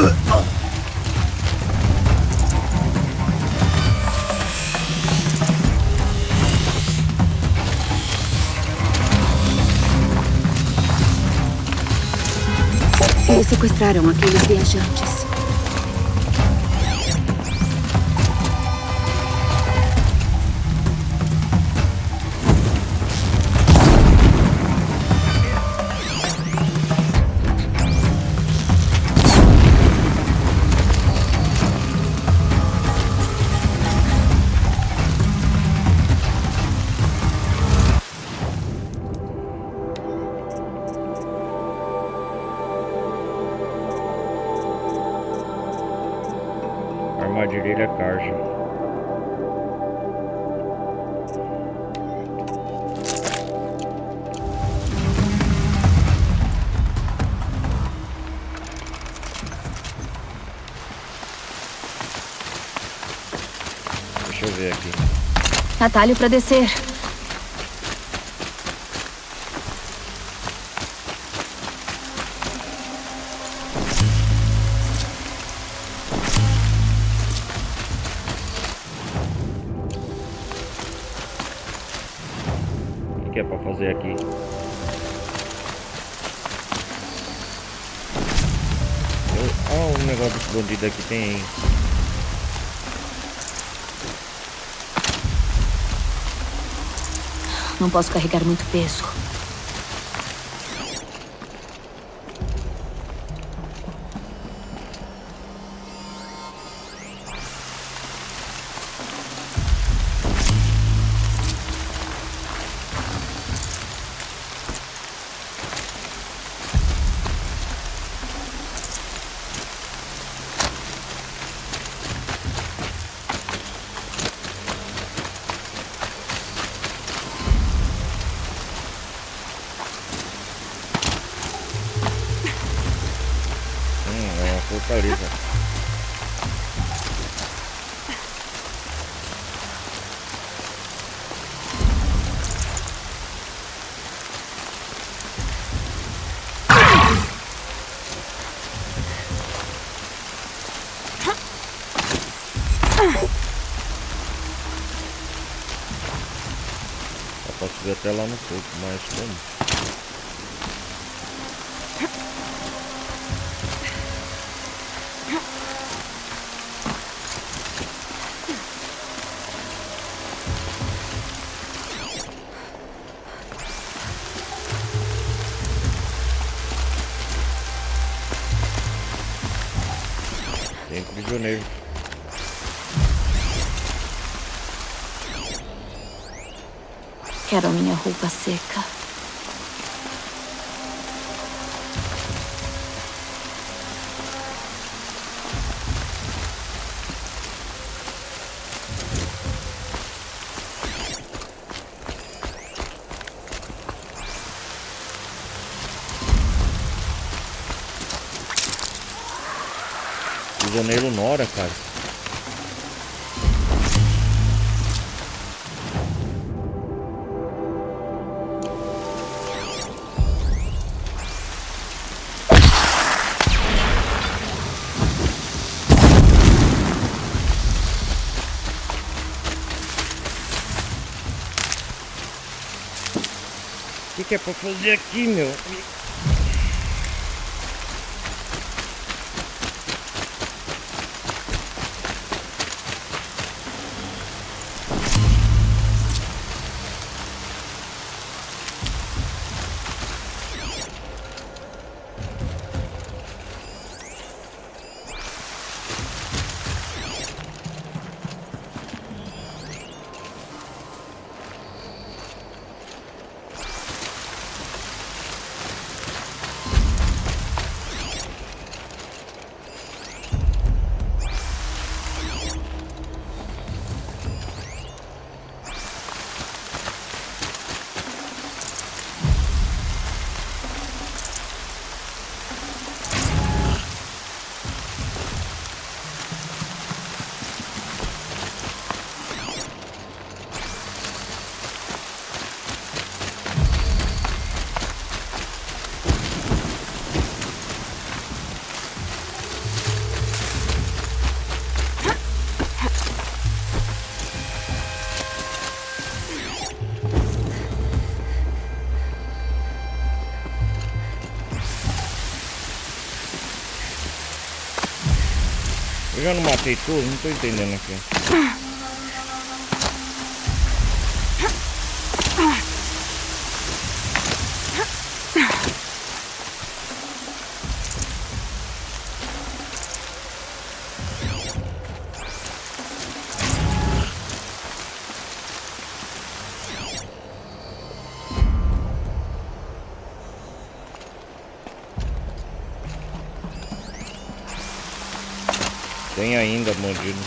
Eles sequestraram aqueles viajantes. Armadilha Carja. Deixa eu ver aqui. Atalho para descer. O que é pra fazer aqui? Ah, o negócio desse bandido aqui tem. Não posso carregar muito peso. É uma fortaleza. Dá pra subir até lá no topo, mas como? Tem prisioneiro. Quero a minha roupa seca. Prisioneiro Nora, cara. O que é pra fazer aqui, meu? Eu já não matei tudo, não tô entendendo aqui. Tem ainda, bandido.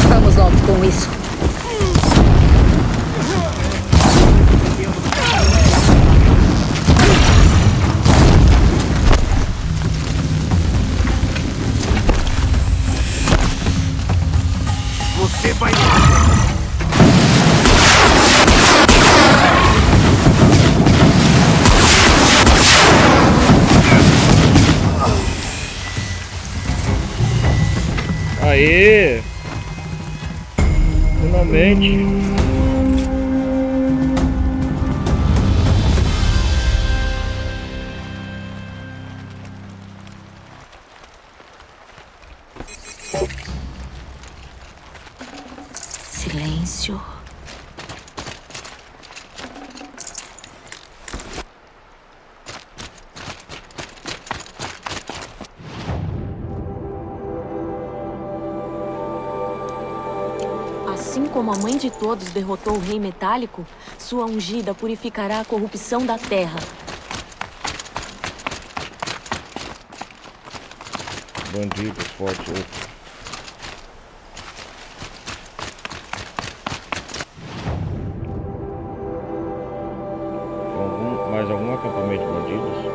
Vamos logo com isso. Você vai... Aê! Finalmente! Silêncio. Assim como a mãe de todos derrotou o Rei Metálico, sua ungida purificará a corrupção da Terra. Bandidos fortes. Mais algum acampamento de bandidos?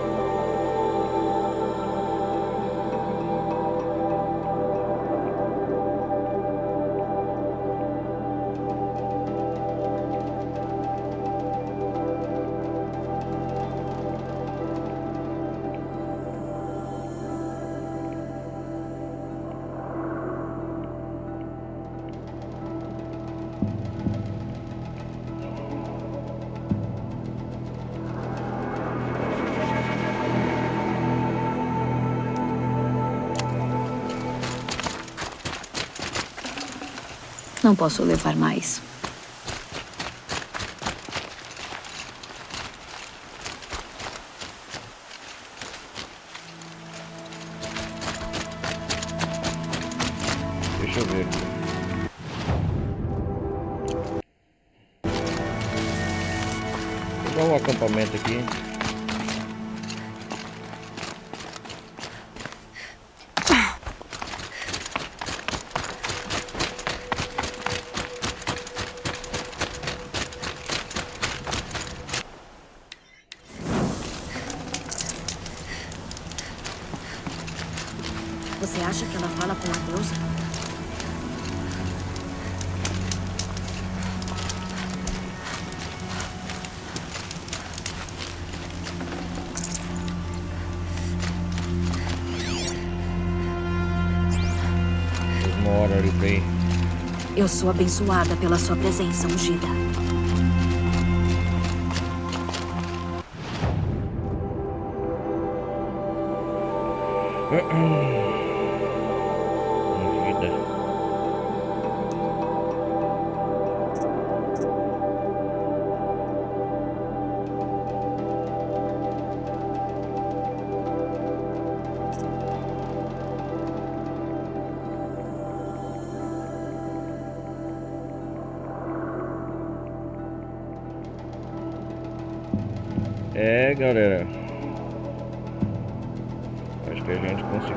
Não posso levar mais. Deixa eu ver aqui. Vou dar um acampamento aqui. Você acha que ela fala com a deusa? Uma hora ele vem. Eu sou abençoada pela sua presença ungida. Ungida. É, galera. Acho que a gente conseguiu.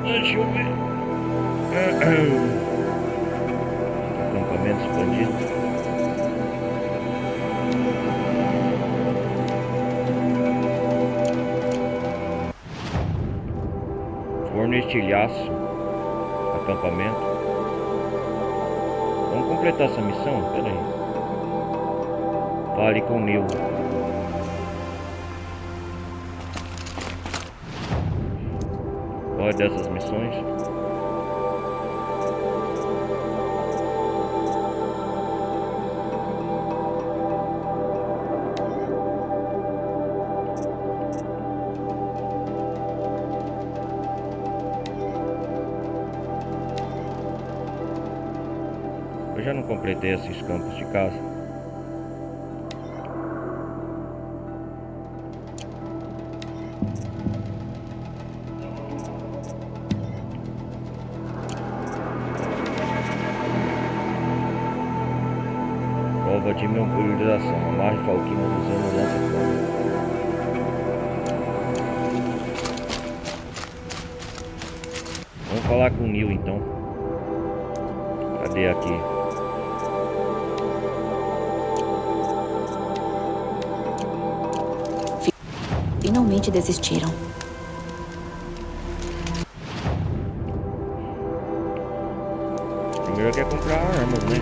Deixa eu ver. Acampamento expandido. Forno estilhaço. Acampamento. Vamos completar essa missão? Pera aí. Fale com o Neil. Qual é dessas missões? Eu já não completei esses campos de casa. Prova de mobilização. Amarre falquinhas usando lança-flama. Vamos falar com o Neil então. Cadê aqui? Finalmente desistiram. Primeiro quer comprar armas, né?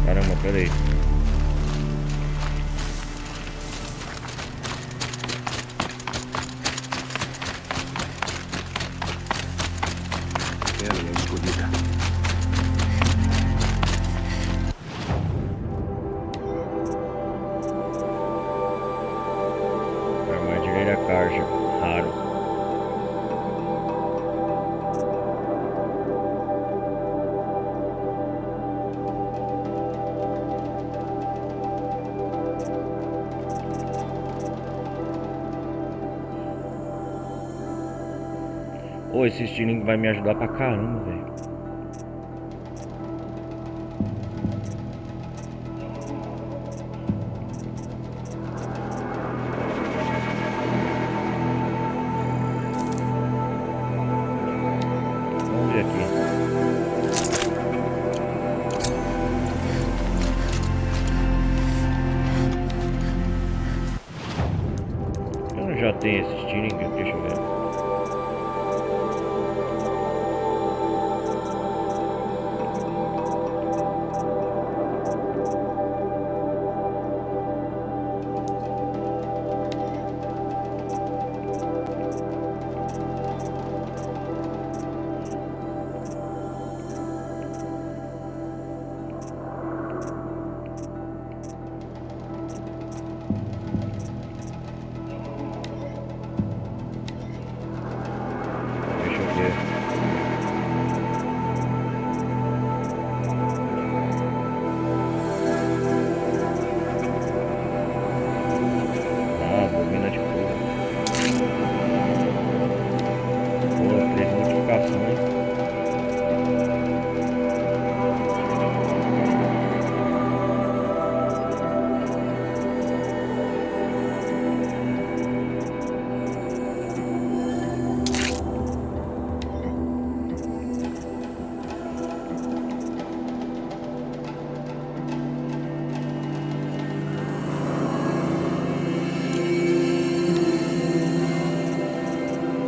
Caramba, peraí. Ela é a escolhida. Armadilha Carja, raro. Pô, esse estilingue vai me ajudar pra caramba, velho. Vamos ver aqui. Eu já tenho esse estilingue, deixa eu ver. Deixa eu ver. Ah, bobina de fogo. Pô, 3 modificações.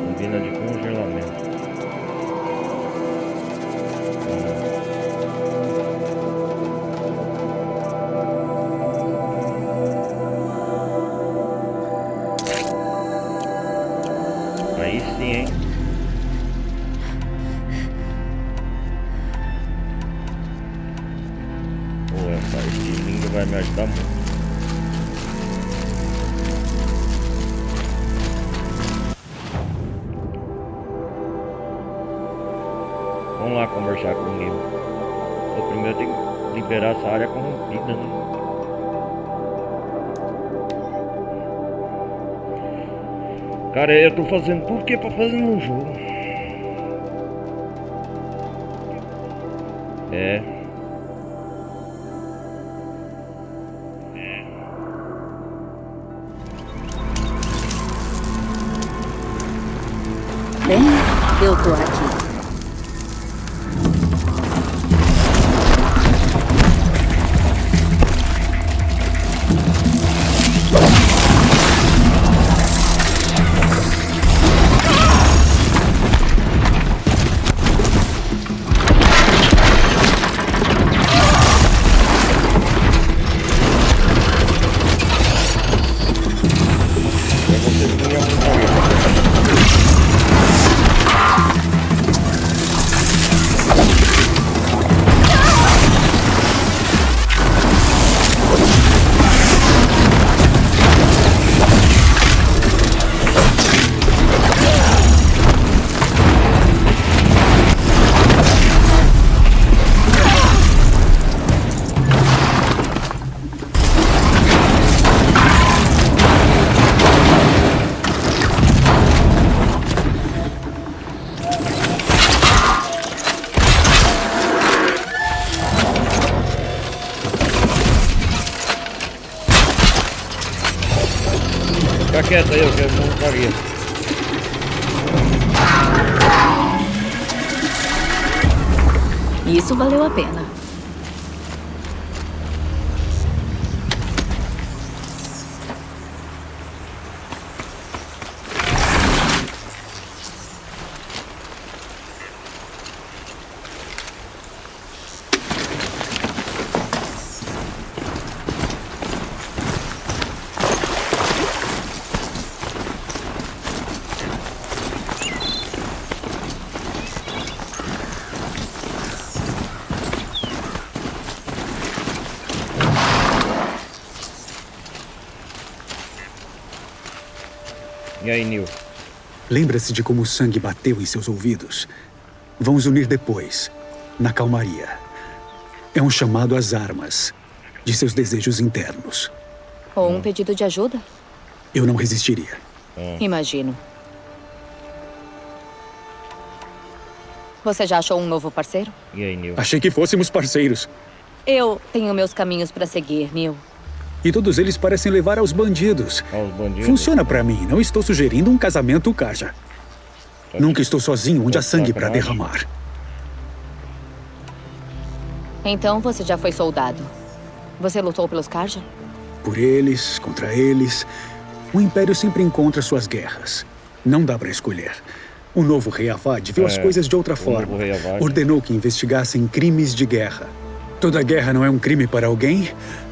Bobina de congelamento. Aí sim, hein? Pô, esse lindo vai me ajudar muito. Vamos lá conversar com o Neil. Pô, primeiro tem que liberar essa área corrompida, né? Cara, eu tô fazendo tudo que é pra fazer no jogo. É. Bem, eu tô aqui. Fica quieto aí, eu quero montaria. Isso valeu a pena. E aí, Neil? Lembra-se de como o sangue bateu em seus ouvidos? Vamos unir depois, na calmaria. É um chamado às armas, de seus desejos internos. Ou um pedido de ajuda? Eu não resistiria. Imagino. Você já achou um novo parceiro? E aí, Neil? Achei que fôssemos parceiros. Eu tenho meus caminhos para seguir, Neil. E todos eles parecem levar aos bandidos. Aos bandidos? Funciona pra mim. Não estou sugerindo um casamento, Kaja. Nunca estou sozinho onde há sangue pra derramar. Então você já foi soldado. Você lutou pelos Karja? Por eles, contra eles. O Império sempre encontra suas guerras. Não dá pra escolher. O novo rei Avad viu as coisas de outra forma. Ordenou que investigassem crimes de guerra. Toda guerra não é um crime para alguém,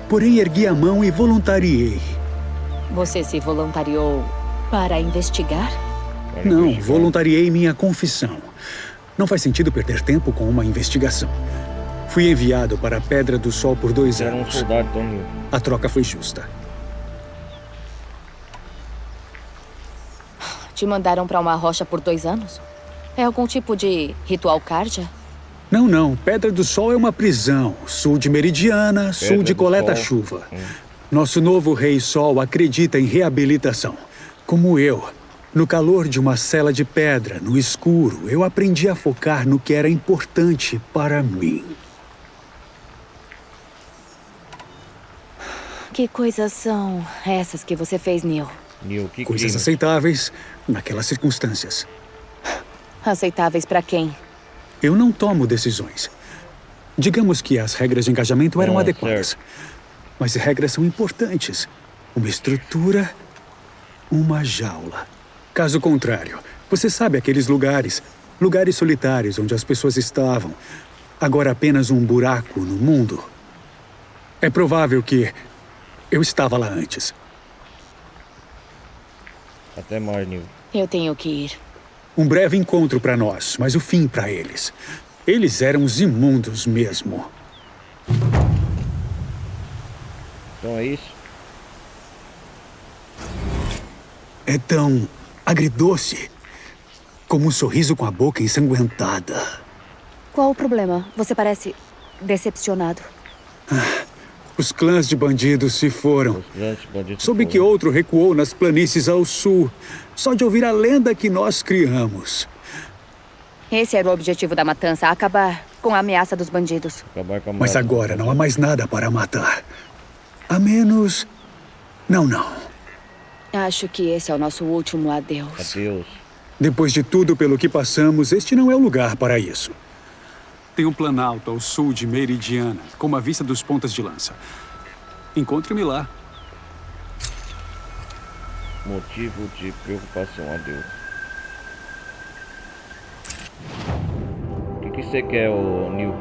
porém ergui a mão e voluntariei. Você se voluntariou para investigar? Não, voluntariei minha confissão. Não faz sentido perder tempo com uma investigação. Fui enviado para a Pedra do Sol por 2 Era um anos. soldado, então, Neil. A troca foi justa. Te mandaram para uma rocha por 2 anos? É algum tipo de ritual Karja? Não. Pedra do Sol é uma prisão. Sul de Meridiana, sul de Coleta-Chuva. Nosso novo Rei Sol acredita em reabilitação. Como eu, no calor de uma cela de pedra, no escuro, eu aprendi a focar no que era importante para mim. Que coisas são essas que você fez, Neil? Neil, que Coisas crime? aceitáveis naquelas circunstâncias. Aceitáveis para quem? Eu não tomo decisões. Digamos que as regras de engajamento eram adequadas. Certo. Mas regras são importantes. Uma estrutura, uma jaula. Caso contrário, você sabe aqueles lugares solitários onde as pessoas estavam. Agora apenas um buraco no mundo. É provável que eu estava lá antes. Até mais, Neil. Eu tenho que ir. Um breve encontro para nós, mas o fim para eles. Eles eram os imundos mesmo. Então é isso? É tão agridoce, como um sorriso com a boca ensanguentada. Qual o problema? Você parece decepcionado. Os clãs de bandidos se foram. Soube que outro recuou nas planícies ao sul, só de ouvir a lenda que nós criamos. Esse era o objetivo da matança, acabar com a ameaça dos bandidos. Acabar com a Mas ameaça. agora não há mais nada para matar. A menos... Não. Acho que esse é o nosso último adeus. Adeus. Depois de tudo pelo que passamos, este não é o lugar para isso. Tem um planalto ao sul de Meridiana, com uma vista dos pontas de lança. Encontre-me lá. Motivo de preocupação, adeus. O que você quer, ô Neil?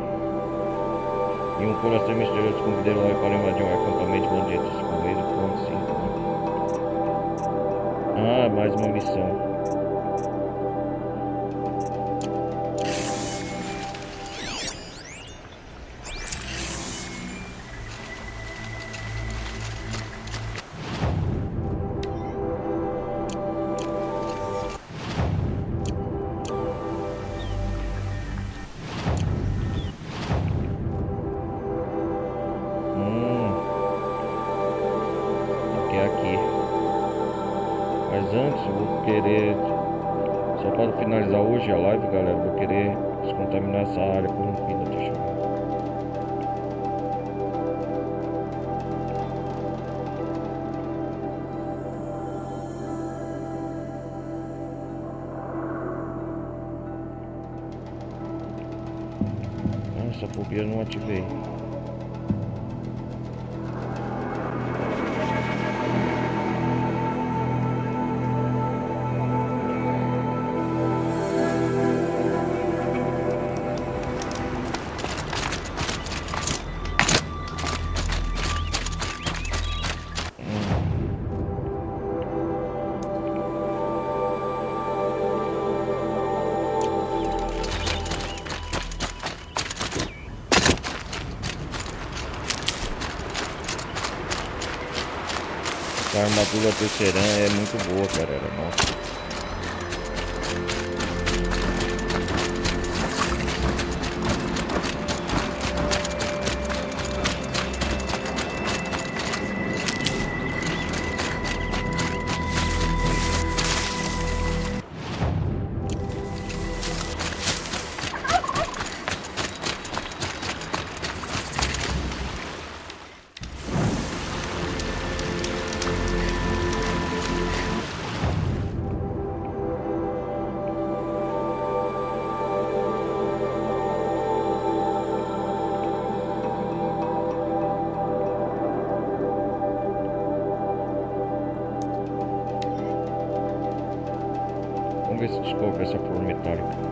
E um coração misterioso convidou o herói para invadir um acampamento de bandidos. Com ele, pronto, sim. Ah, mais uma missão. Aqui. Mas antes eu vou querer, só para finalizar hoje a live, galera, eu vou querer descontaminar essa área corrompida. Deixa eu ver. essa fogueira não ativei. A armadura Tesseran é muito boa, galera. Nossa. Vamos ver se descobre essa flor metálica.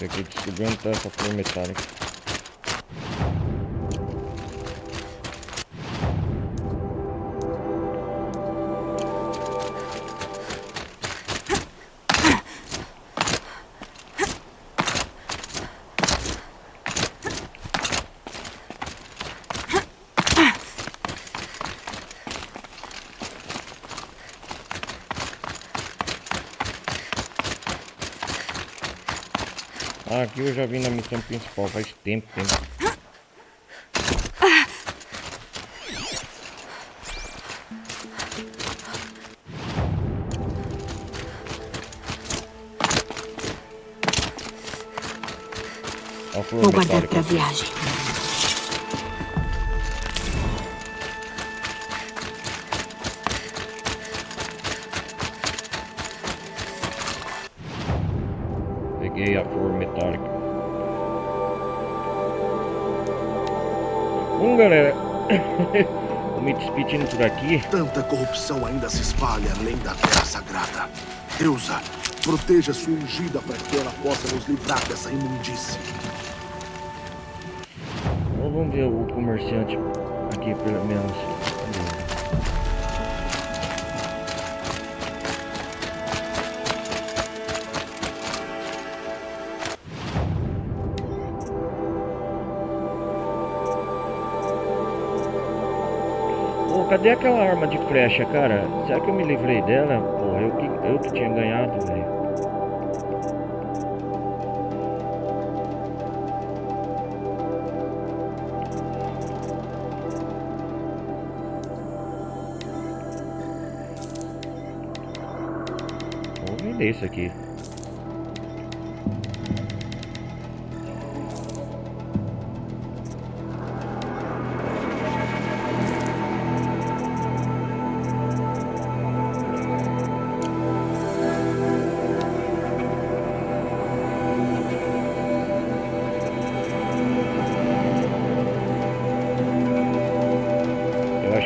Aqui descobriu onde tá essa flor metálica. Ah, aqui eu já vim na missão principal faz tempo. Vou guardar pra viagem. Peguei a flor metálica. Bom, galera, vou me despedindo por aqui. Tanta corrupção ainda se espalha além da Terra Sagrada. Deusa, proteja sua ungida para que ela possa nos livrar dessa imundície. Então, vamos ver o comerciante aqui, pelo menos. Cadê aquela arma de flecha, cara? Será que eu me livrei dela? Pô, eu que tinha ganhado, velho. Vou vender isso aqui.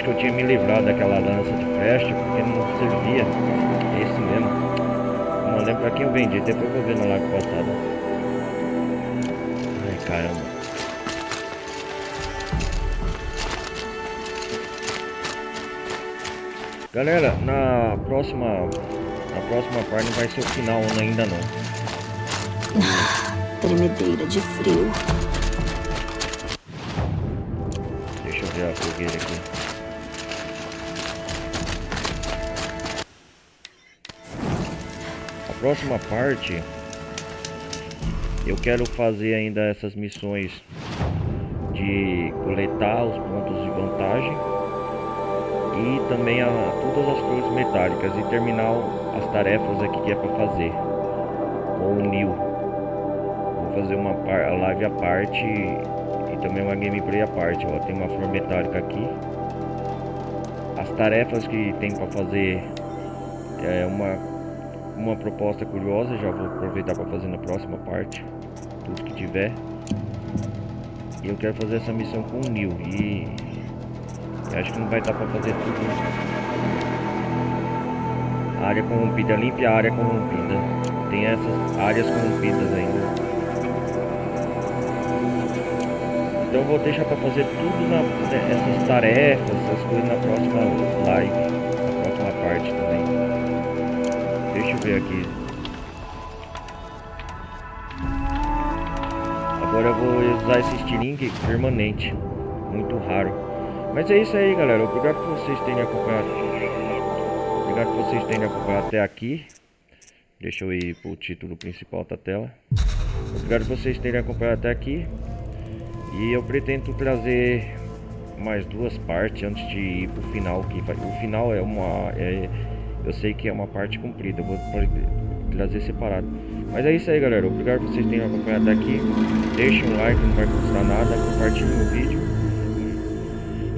acho que eu tinha me livrado daquela lança de flecha, porque não servia. É isso mesmo. Não lembro pra quem eu vendi, depois eu vou ver na live passada. Ai, caramba. Galera, na próxima parte não vai ser o final ainda não. Tremedeira de frio. Deixa eu ver a fogueira aqui. A próxima parte eu quero fazer ainda essas missões de coletar os pontos de vantagem e também todas as flores metálicas e terminar as tarefas aqui que é para fazer com o Neil. Vou fazer uma live à parte e também uma gameplay à parte. Ó, tem uma flor metálica aqui. As tarefas que tem para fazer é uma proposta curiosa, já vou aproveitar para fazer na próxima parte, tudo que tiver. E eu quero fazer essa missão com o Neil e acho que não vai dar para fazer tudo. A área corrompida, limpe a área corrompida. Tem essas áreas corrompidas ainda. Então eu vou deixar para fazer tudo essas tarefas, essas coisas na próxima live, na próxima parte também. Deixa eu ver aqui. Agora eu vou usar esse estilingue permanente, muito raro. Mas é isso aí, galera. Obrigado por vocês terem acompanhado. Obrigado por vocês terem acompanhado até aqui. Deixa eu ir pro título principal da tela. Obrigado por vocês terem acompanhado até aqui. E eu pretendo trazer mais duas partes antes de ir pro final. O final é eu sei que é uma parte comprida. Eu vou trazer separado. Mas é isso aí, galera. Obrigado por vocês terem acompanhado até aqui. Deixem um like, não vai custar nada. Compartilhem o vídeo.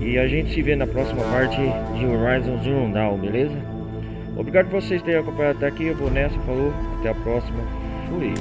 E a gente se vê na próxima parte de Horizon Zero Dawn, beleza? Obrigado por vocês terem acompanhado até aqui. Eu vou nessa, falou. Até a próxima. Fui.